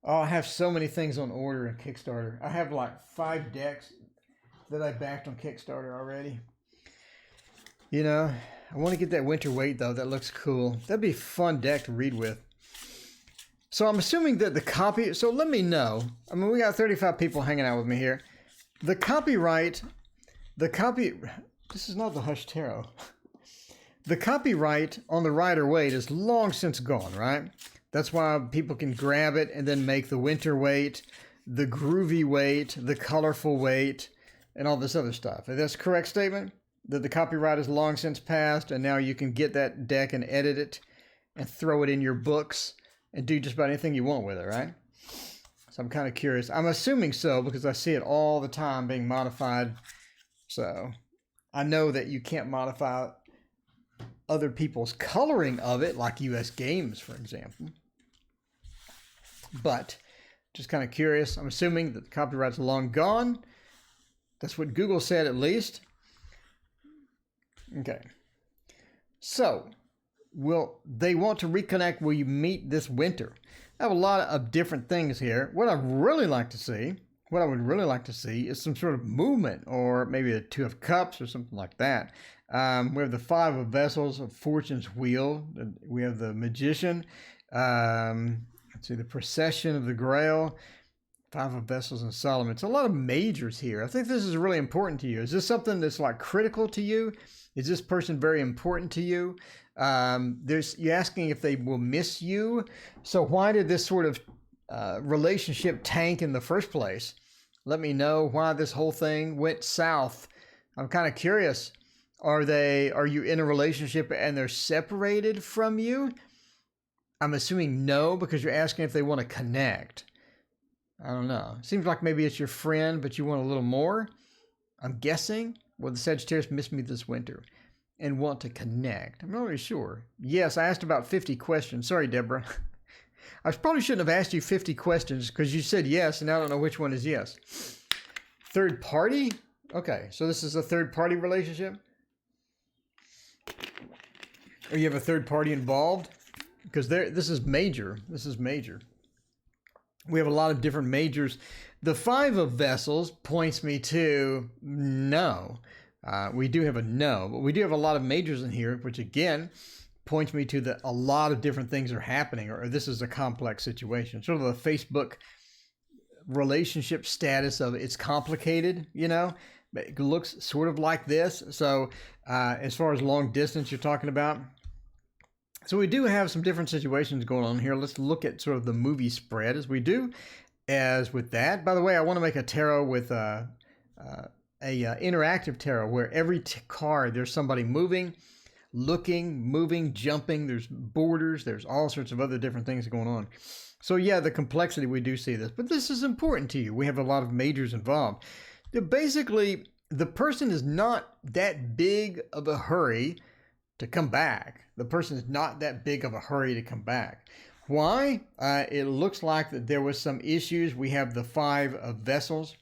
Oh, I have so many things on order in Kickstarter. I have like 5 decks that I backed on Kickstarter already. You know, I want to get that winter weight, though. That looks cool. That'd be a fun deck to read with. So I'm assuming that the copy... So let me know. I mean, we got 35 people hanging out with me here. The copyright... This is not the Hush Tarot. The copyright on the Rider-Waite is long since gone, right? That's why people can grab it and then make the winter weight, the groovy weight, the colorful weight, and all this other stuff. Is that a correct statement? That the copyright is long since passed, and now you can get that deck and edit it and throw it in your books and do just about anything you want with it, right? So I'm kind of curious. I'm assuming so because I see it all the time being modified. So I know that you can't modify other people's coloring of it, like US Games, for example. But just kind of curious. I'm assuming that the copyright's long gone. That's what Google said, at least. Okay. So, they want to reconnect? Will you meet this winter? I have a lot of different things here. What I would really like to see is some sort of movement, or maybe a Two of Cups or something like that. We have the Five of Vessels, of Fortune's Wheel. We have the Magician. Let's see, the Procession of the Grail. Five of Vessels and Solomon. It's a lot of majors here. I think this is really important to you. Is this something that's like critical to you? Is this person very important to you? You're asking if they will miss you. So why did this sort of relationship tank in the first place? Let me know why this whole thing went south. I'm kind of curious. Are you in a relationship and they're separated from you? I'm assuming no, because you're asking if they want to connect. I don't know. Seems like maybe it's your friend, but you want a little more. I'm guessing. Will the Sagittarius miss me this winter and want to connect? I'm not really sure. Yes, I asked about 50 questions. Sorry, Deborah. I probably shouldn't have asked you 50 questions because you said yes, and I don't know which one is yes. Third party? Okay, so this is a third party relationship? Or you have a third party involved? Because this is major. This is major. We have a lot of different majors. The Five of Vessels points me to no. We do have a no, but we do have a lot of majors in here, which again points me to that a lot of different things are happening, or this is a complex situation. Sort of the Facebook relationship status of it's complicated, it looks sort of like this. So as far as long distance you're talking about, so we do have some different situations going on here. Let's look at sort of the movie spread as we do. As with that, by the way, I want to make a tarot with a interactive tarot where every card there's somebody moving, looking, moving, jumping. There's borders. There's all sorts of other different things going on. So yeah, the complexity, we do see this, but this is important to you. We have a lot of majors involved. Basically, the person is not that big of a hurry to come back. The person is not that big of a hurry to come back. Why? It looks like that there was some issues. We have the Five of Vessels,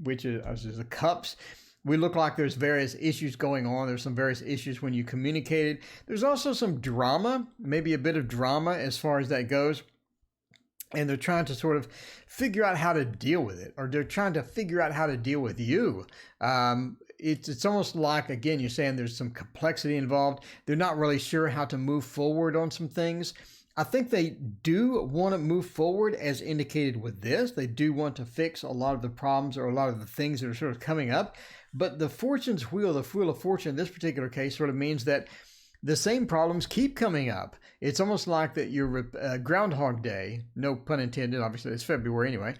which is the cups. We look like there's various issues going on. There's some various issues when you communicated. There's also some drama, maybe a bit of drama as far as that goes. And they're trying to sort of figure out how to deal with it, or they're trying to figure out how to deal with you. It's almost like, again, you're saying there's some complexity involved. They're not really sure how to move forward on some things. I think they do want to move forward as indicated with this. They do want to fix a lot of the problems or a lot of the things that are sort of coming up. But the Fortune's Wheel, the Wheel of Fortune in this particular case sort of means that the same problems keep coming up. It's almost like that your Groundhog Day, no pun intended, obviously it's February anyway.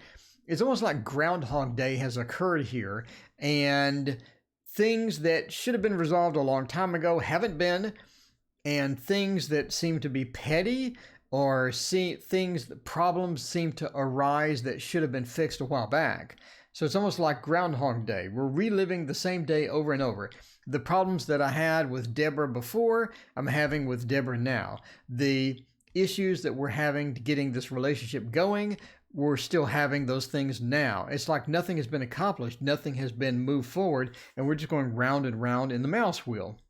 It's almost like Groundhog Day has occurred here, and things that should have been resolved a long time ago haven't been, and things that seem to be petty or problems seem to arise that should have been fixed a while back. So it's almost like Groundhog Day. We're reliving the same day over and over. The problems that I had with Deborah before, I'm having with Deborah now. The issues that we're having to getting this relationship going, we're still having those things now. It's like nothing has been accomplished, nothing has been moved forward, and we're just going round and round in the mouse wheel.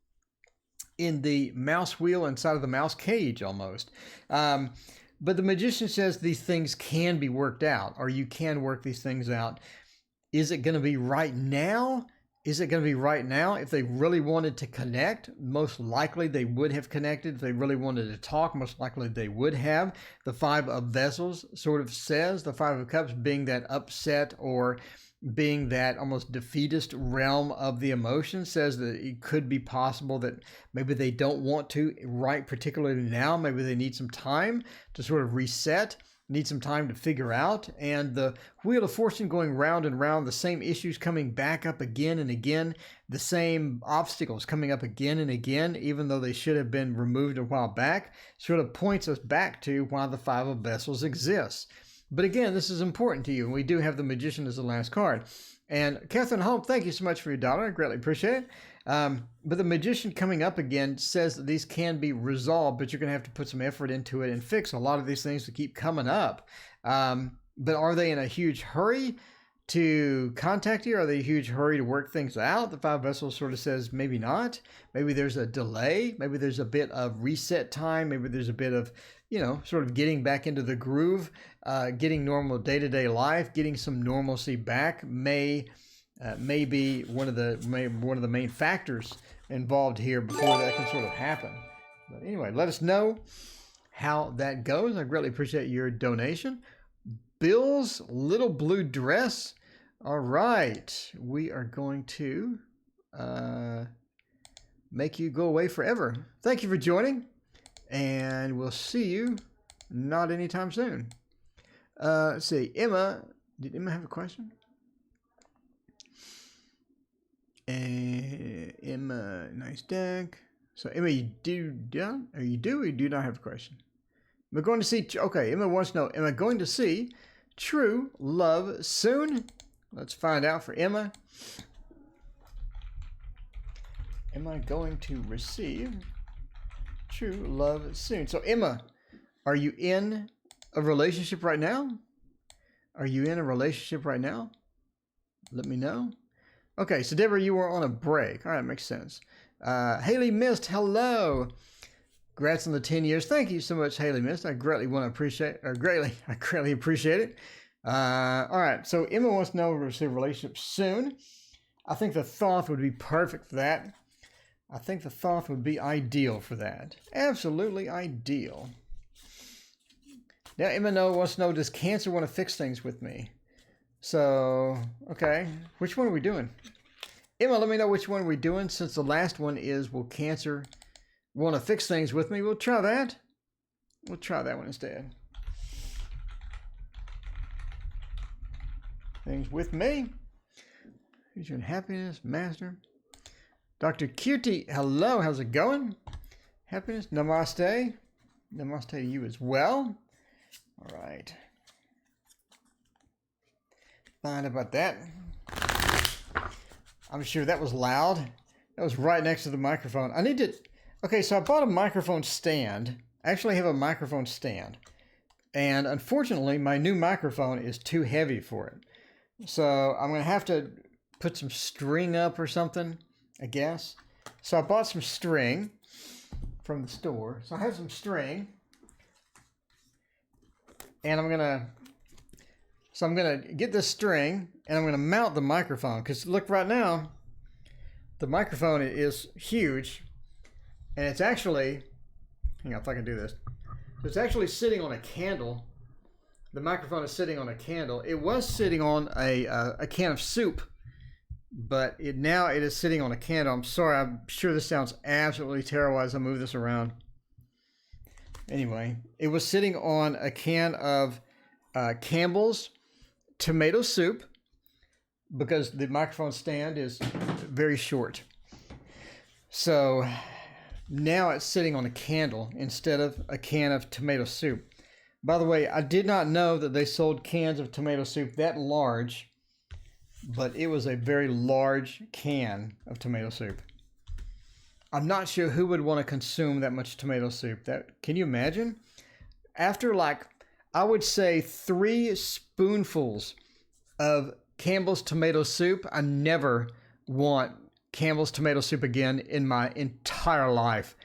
In the mouse wheel inside of the mouse cage almost. But the Magician says these things can be worked out, or you can work these things out. Is it going to be right now? Is it going to be right now? If they really wanted to connect, most likely they would have connected. If they really wanted to talk, most likely they would have. The Five of Vessels sort of says, the Five of Cups being that upset or being that almost defeatist realm of the emotion, says that it could be possible that maybe they don't want to right particularly now. Maybe they need some time to sort of reset, need some time to figure out. And the Wheel of Fortune going round and round, the same issues coming back up again and again, the same obstacles coming up again and again, even though they should have been removed a while back, sort of points us back to why the Five of Vessels exists. But again, this is important to you, and we do have the Magician as the last card. And Catherine Holm, thank you so much for your dollar. I greatly appreciate it. But the Magician coming up again says that these can be resolved, but you're going to have to put some effort into it and fix a lot of these things that keep coming up. But are they in a huge hurry to contact you? Are they in a huge hurry to work things out? The Five Vessels sort of says maybe not. Maybe there's a delay. Maybe there's a bit of reset time. Maybe there's a bit of, sort of getting back into the groove, getting normal day-to-day life, getting some normalcy back may be one of the main factors involved here before that can sort of happen. But anyway, let us know how that goes. I greatly appreciate your donation. Bill's little blue dress. All right, we are going to make you go away forever. Thank you for joining, and we'll see you not anytime soon. Let's see, Emma. Did Emma have a question? Emma, nice deck. So Emma, you do not have a question? We're going to see. Okay, Emma wants to know. Am I going to see true love soon? Let's find out for Emma. Am I going to receive true love soon? So Emma, are you in a relationship right now? Are you in a relationship right now? Let me know. Okay, so Deborah, you were on a break. All right, makes sense. Haley Mist, hello. Congrats on the 10 years. Thank you so much, Haley Mist. I greatly appreciate it. All right, so Emma wants to know if we'll receive a relationship soon. I think the Thoth would be perfect for that. I think the Thoth would be ideal for that. Absolutely ideal. Now, Emma wants to know, does Cancer want to fix things with me? So, okay. Which one are we doing? Emma, let me know which one we're doing, since the last one is, will Cancer want to fix things with me? We'll try that. We'll try that one instead. Things with me. Future and happiness, master. Dr. Kirti, hello. How's it going? Happiness, namaste. Namaste to you as well. All right. Fine about that. I'm sure that was loud. That was right next to the microphone. I need to... Okay, so I bought a microphone stand. I actually have a microphone stand. And unfortunately, my new microphone is too heavy for it. So I'm going to have to put some string up or something, I guess. So I bought some string from the store. So I have some string. And I'm going to get this string and I'm going to mount the microphone. Because look, right now, the microphone is huge. And it's actually, hang on if I can do this. So it's actually sitting on a candle. The microphone is sitting on a candle. It was sitting on a can of soup, but now it is sitting on a candle. I'm sorry, I'm sure this sounds absolutely terrible as I move this around. Anyway, it was sitting on a can of Campbell's tomato soup because the microphone stand is very short. So now it's sitting on a candle instead of a can of tomato soup. By the way, I did not know that they sold cans of tomato soup that large, but it was a very large can of tomato soup. I'm not sure who would want to consume that much tomato soup. Can you imagine? After I would say 3 spoonfuls of Campbell's tomato soup, I never want Campbell's tomato soup again in my entire life.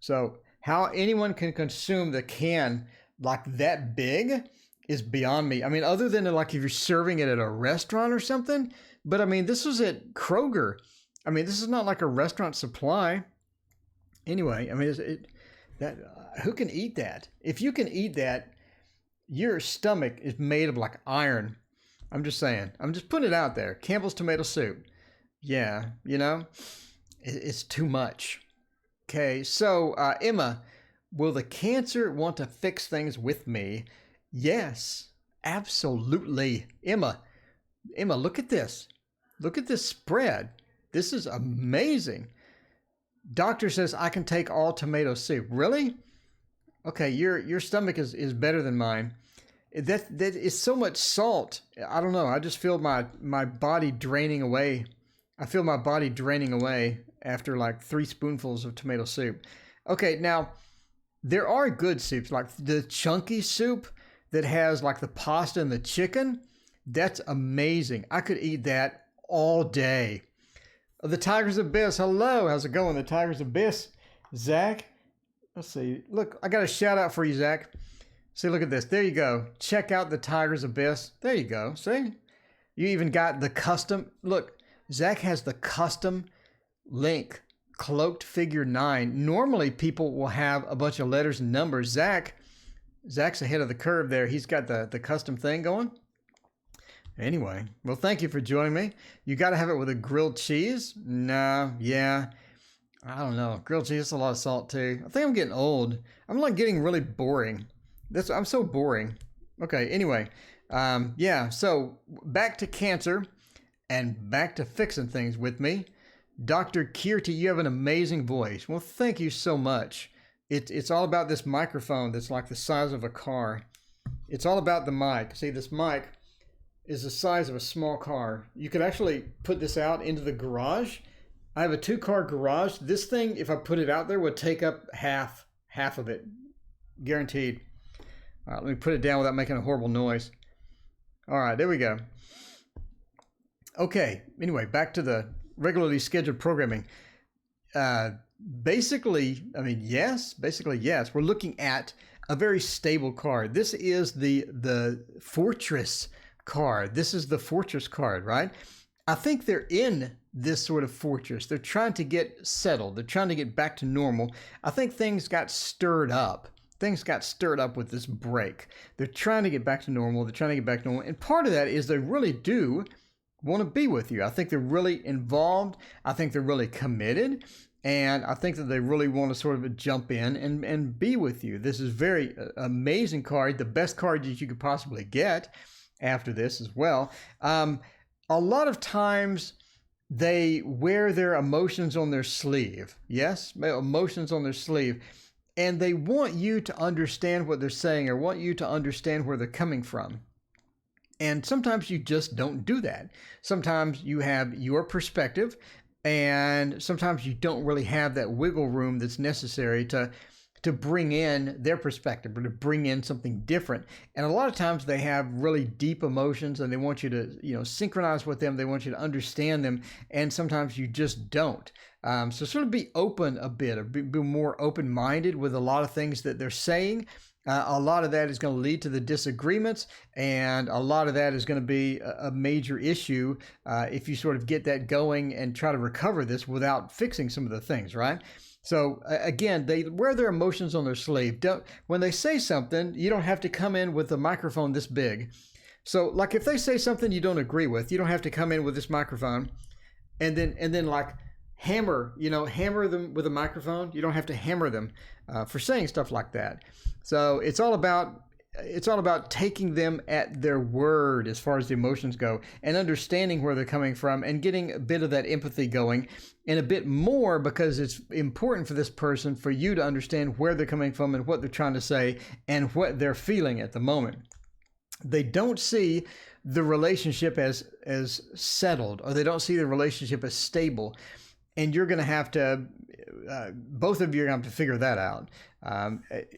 So how anyone can consume the can like that big is beyond me. I mean, other than if you're serving it at a restaurant or something, but I mean, this was at Kroger. I mean, this is not like a restaurant supply. Anyway, I mean, who can eat that? If you can eat that, your stomach is made of iron. I'm just saying. I'm just putting it out there. Campbell's tomato soup. Yeah, it's too much. Okay, so Emma, will the Cancer want to fix things with me? Yes, absolutely. Emma, look at this. Look at this spread. This is amazing. Doctor says I can take all tomato soup. Really? Okay, your stomach is better than mine. That is so much salt. I don't know. I just feel my body draining away. I feel my body draining away after 3 spoonfuls of tomato soup. Okay, now there are good soups, like the chunky soup that has the pasta and the chicken. That's amazing. I could eat that all day. The Tiger's Abyss. Hello. How's it going? The Tiger's Abyss. Zach. Let's see. Look, I got a shout out for you, Zach. See, look at this. There you go. Check out the Tiger's Abyss. There you go. See? You even got the custom. Look, Zach has the custom link. Cloaked figure 9. Normally, people will have a bunch of letters and numbers. Zach's ahead of the curve there. He's got the custom thing going. Anyway, well, thank you for joining me. You got to have it with a grilled cheese? No, yeah. I don't know. Grilled cheese is a lot of salt, too. I think I'm getting old. I'm like getting really boring. I'm so boring. Okay, anyway. Yeah, so back to Cancer and back to fixing things with me. Dr. Kirti, you have an amazing voice. Well, thank you so much. It's all about this microphone that's like the size of a car. It's all about the mic. See, this mic is the size of a small car. You could actually put this out into the garage. I have a 2-car garage. This thing, if I put it out there, would take up half of it. Guaranteed. All right, let me put it down without making a horrible noise. All right, there we go. Okay, anyway, back to the regularly scheduled programming. Basically, yes. We're looking at a very stable card. This is the Fortress card. This is the Fortress card, right? I think they're in this sort of fortress. They're trying to get settled. They're trying to get back to normal. I think things got stirred up. Things got stirred up with this break. They're trying to get back to normal. And part of that is they really do want to be with you. I think they're really involved. I think they're really committed. And I think that they really want to sort of jump in and be with you. This is very amazing card. The best card that you could possibly get after this as well. A lot of times they wear their emotions on their sleeve. Yes, emotions on their sleeve. And they want you to understand what they're saying or want you to understand where they're coming from. And sometimes you just don't do that. Sometimes you have your perspective, and sometimes you don't really have that wiggle room that's necessary to bring in their perspective or to bring in something different. And a lot of times they have really deep emotions and they want you to, synchronize with them. They want you to understand them. And sometimes you just don't. So sort of be open a bit, or be more open-minded with a lot of things that they're saying. A lot of that is going to lead to the disagreements, and a lot of that is going to be a major issue if you sort of get that going and try to recover this without fixing some of the things, right? So again, they wear their emotions on their sleeve. When they say something, you don't have to come in with a microphone this big. So like if they say something you don't agree with, you don't have to come in with this microphone and then like hammer them with a microphone. You don't have to hammer them for saying stuff like that. So it's all about taking them at their word as far as the emotions go and understanding where they're coming from and getting a bit of that empathy going and a bit more, because it's important for this person for you to understand where they're coming from and what they're trying to say and what they're feeling at the moment. They don't see the relationship as settled, or they don't see the relationship as stable. And you're going to have to, both of you are going to have to figure that out.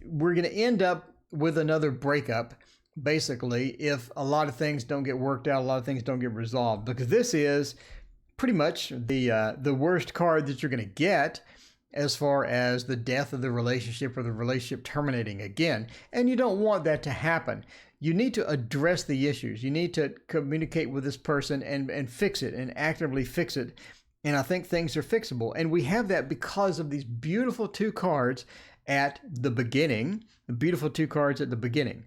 We're going to end up with another breakup, basically, if a lot of things don't get worked out, a lot of things don't get resolved, because this is pretty much the worst card that you're going to get as far as the death of the relationship or the relationship terminating again. And you don't want that to happen. You need to address the issues. You need to communicate with this person and fix it and actively fix it. And I think things are fixable. And we have that because of these beautiful 2 cards at the beginning, the beautiful 2 cards at the beginning.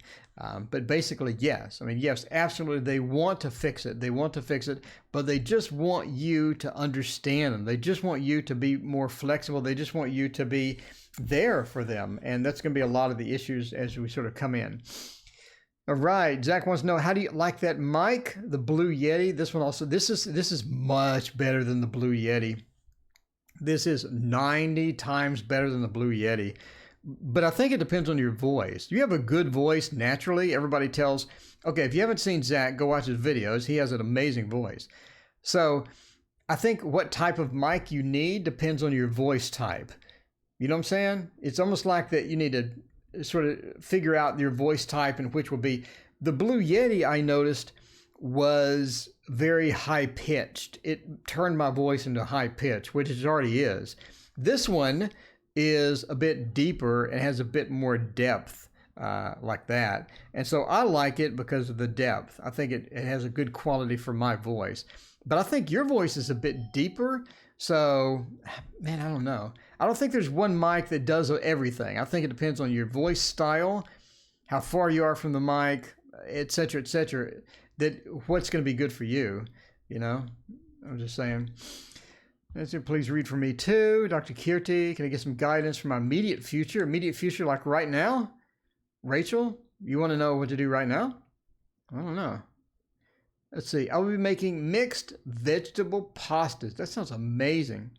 But basically, yes. Yes, absolutely. They want to fix it. They want to fix it, but they just want you to understand them. They just want you to be more flexible. They just want you to be there for them. And that's going to be a lot of the issues as we sort of come in. All right, Zach wants to know, how do you like that mic, the Blue Yeti? This one also, this is much better than the Blue Yeti. This is 90 times better than the Blue Yeti. But I think it depends on your voice. You have a good voice naturally. Everybody tells, okay, if you haven't seen Zach, go watch his videos. He has an amazing voice. So I think what type of mic you need depends on your voice type. You know what I'm saying? It's almost like that you need to sort of figure out your voice type and which will be. The Blue Yeti, I noticed, was very high pitched. It turned my voice into high pitch, which it already is. This one is a bit deeper and has a bit more depth like that. And so I like it because of the depth. I think it has a good quality for my voice. But I think your voice is a bit deeper. So, man, I don't know. I don't think there's one mic that does everything. I think it depends on your voice style, how far you are from the mic, et cetera, that what's going to be good for you, you know? I'm just saying. That's it. Please read for me too. Dr. Kirti, can I get some guidance for my immediate future? Immediate future like right now? Rachel, you want to know what to do right now? I don't know. Let's see. I will be making mixed vegetable pastas. That sounds amazing.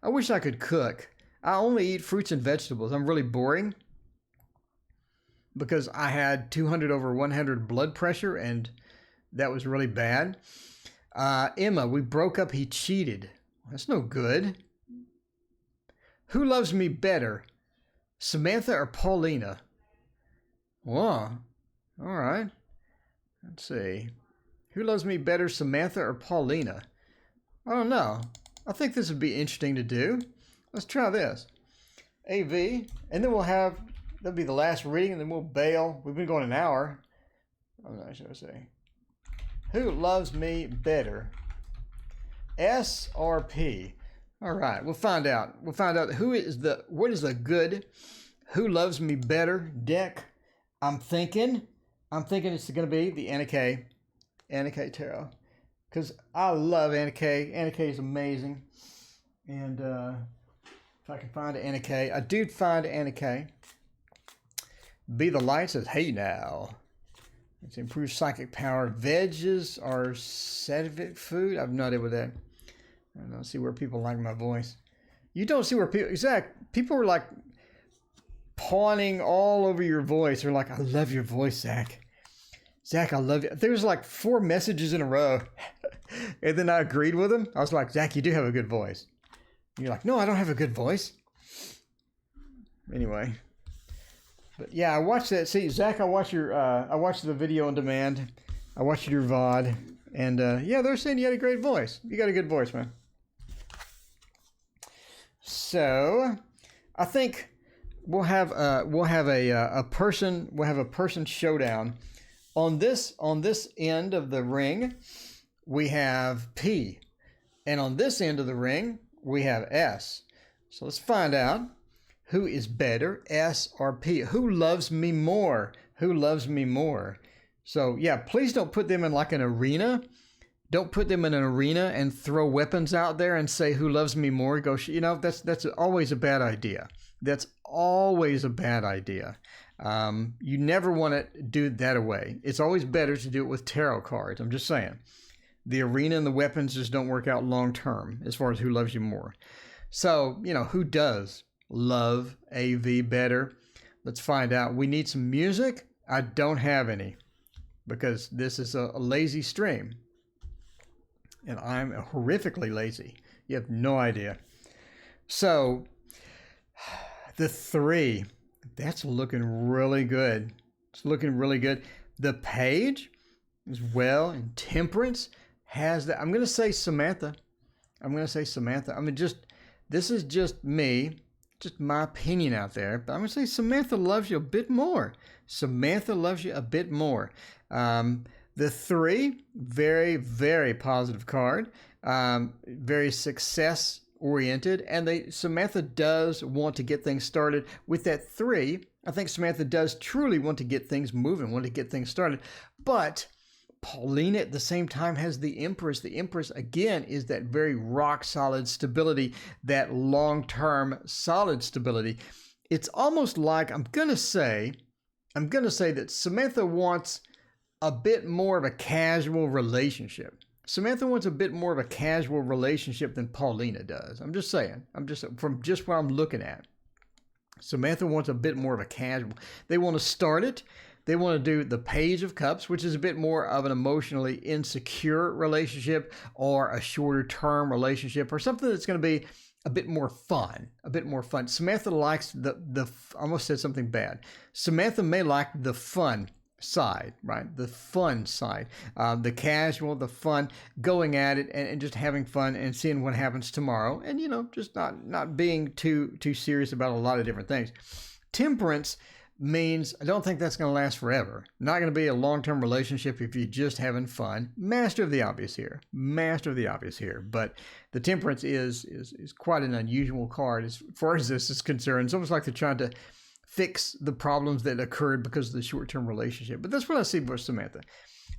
I wish I could cook. I only eat fruits and vegetables. I'm really boring because I had 200/100 blood pressure and that was really bad. Emma, we broke up. He cheated. That's no good. Who loves me better, Samantha or Paulina? Whoa. All right. Let's see. Who loves me better, Samantha or Paulina? I don't know. I think this would be interesting to do. Let's try this. AV, and then that'll be the last reading, and then we'll bail. We've been going an hour. I'm not sure. Say. Who loves me better? S or P? All right, we'll find out. We'll find out what is the good Who Loves Me Better deck. I'm thinking it's going to be the Anna K Tarot, because I love Anna K. Anna K is amazing, and if I can find an Anna K, I do find Anna K. Be the Light says, hey now. It's improved psychic power. Veggies are sattvic food. I have no idea what that. I don't see where people like my voice. You don't see where people, Zach, people are like pawning all over your voice. They're like, I love your voice, Zach. Zach, I love you. There's like 4 messages in a row. And then I agreed with them. I was like, Zach, you do have a good voice. And you're like, no, I don't have a good voice. Anyway. But yeah, I watched that. See, Zach, I watched the video on demand. I watched your VOD. And yeah, they're saying you had a great voice. You got a good voice, man. So I think we'll have a person showdown. On this end of the ring, we have P, and on this end of the ring, we have S. So let's find out who is better, S or P. Who loves me more? Who loves me more? So yeah, please don't put them in like an arena. Don't put them in an arena and throw weapons out there and say who loves me more. Go, that's always a bad idea. That's always a bad idea. You never want to do that away. It's always better to do it with tarot cards. I'm just saying. The arena and the weapons just don't work out long term as far as who loves you more. So, who does love AV better? Let's find out. We need some music. I don't have any because this is a lazy stream. And I'm horrifically lazy. You have no idea. So, the 3, that's looking really good. It's looking really good. The Page as well, and Temperance has that. I'm going to say Samantha. I mean, this is just me, just my opinion out there. But I'm going to say Samantha loves you a bit more. Samantha loves you a bit more. The 3, very, very positive card, very success oriented, and Samantha does want to get things started. With that 3, I think Samantha does truly want to get things moving, want to get things started. But Paulina at the same time has the Empress. The Empress, again, is that very rock solid stability, that long-term solid stability. It's almost like I'm gonna say that Samantha wants a bit more of a casual relationship. Samantha wants a bit more of a casual relationship than Paulina does. I'm just saying. From just what I'm looking at. Samantha wants a bit more of a casual. They want to start it. They want to do the Page of Cups, which is a bit more of an emotionally insecure relationship or a shorter term relationship or something that's going to be a bit more fun. Samantha likes I almost said something bad. Samantha may like the fun side, right? The fun side, the casual, the fun, going at it and just having fun and seeing what happens tomorrow, and just not being too serious about a lot of different things. Temperance means I don't think that's going to last forever. Not going to be a long-term relationship if you're just having fun. Master of the obvious here. Master of the obvious here. But the Temperance is quite an unusual card as far as this is concerned. It's almost like they're trying to fix the problems that occurred because of the short-term relationship. But that's what I see with Samantha.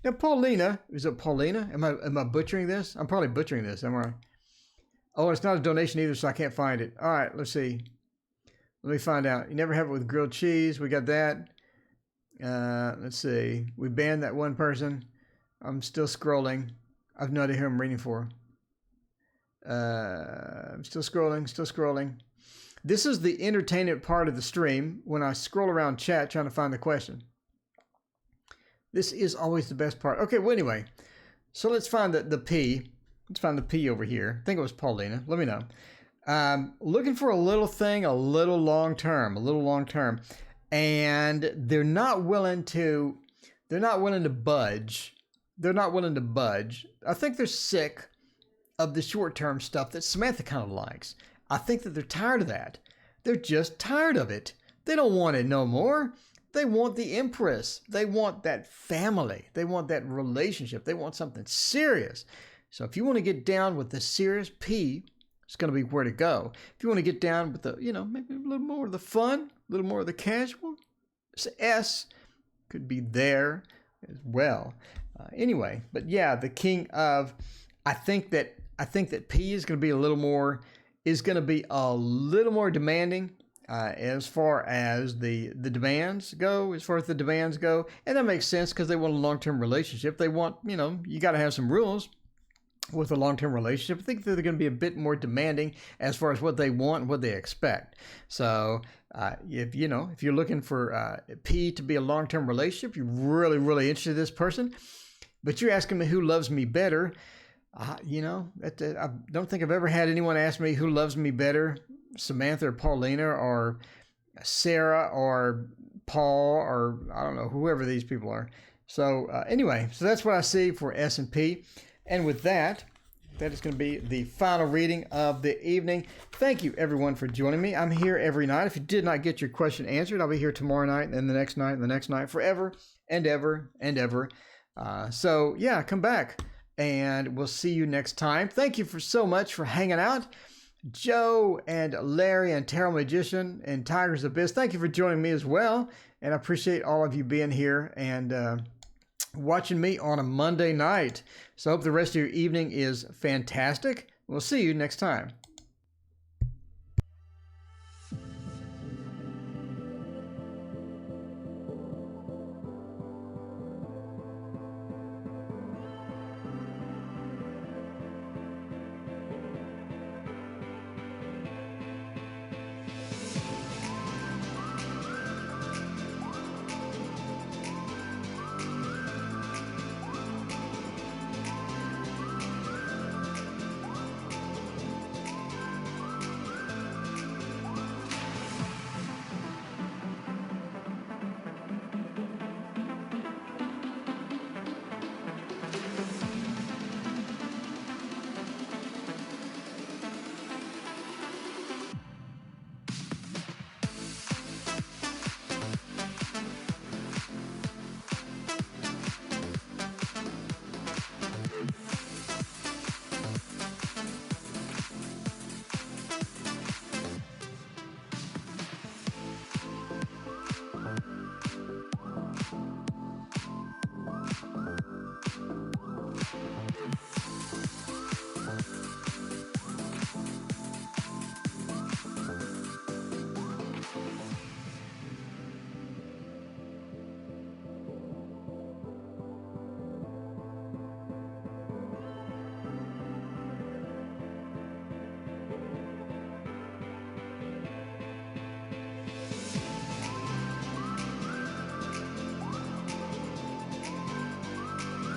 Now, Paulina, is it Paulina? Am I butchering this? I'm probably butchering this, am I? Oh, it's not a donation either, so I can't find it. All right, let's see. Let me find out. You never have it with grilled cheese. We got that. Let's see. We banned that one person. I'm still scrolling. I have no idea who I'm reading for. I'm still scrolling. This is the entertainment part of the stream when I scroll around chat trying to find the question. This is always the best part. Okay, well, anyway. So let's find the P. Let's find the P over here. I think it was Paulina. Let me know. Looking for a little thing, a little long term, and they're not willing to budge. I think they're sick of the short term stuff that Samantha kind of likes. I think that they're tired of that. They're just tired of it. They don't want it no more. They want the Empress. They want that family. They want that relationship. They want something serious. So if you want to get down with the serious, P, it's going to be where to go. If you want to get down with the, maybe a little more of the fun, a little more of the casual, S could be there as well. Anyway, but yeah, the King of, I think that P is going to be a little more demanding as far as the demands go, and that makes sense because they want a long-term relationship. They want, you got to have some rules with a long-term relationship. I think they're going to be a bit more demanding as far as what they want and what they expect. So if you're looking for P to be a long-term relationship, you're really, really interested in this person, but you're asking me who loves me better. I don't think I've ever had anyone ask me who loves me better, Samantha or Paulina or Sarah or Paul or I don't know, whoever these people are. So anyway, so that's what I see for S and P. And with that is going to be the final reading of the evening. Thank you, everyone, for joining me. I'm here every night. If you did not get your question answered, I'll be here tomorrow night and the next night and the next night, forever and ever and ever. So, yeah, come back, and we'll see you next time. Thank you so much for hanging out. Joe and Larry and Tarot Magician and Tiger's Abyss, thank you for joining me as well. And I appreciate all of you being here and watching me on a Monday night. So I hope the rest of your evening is fantastic. We'll see you next time.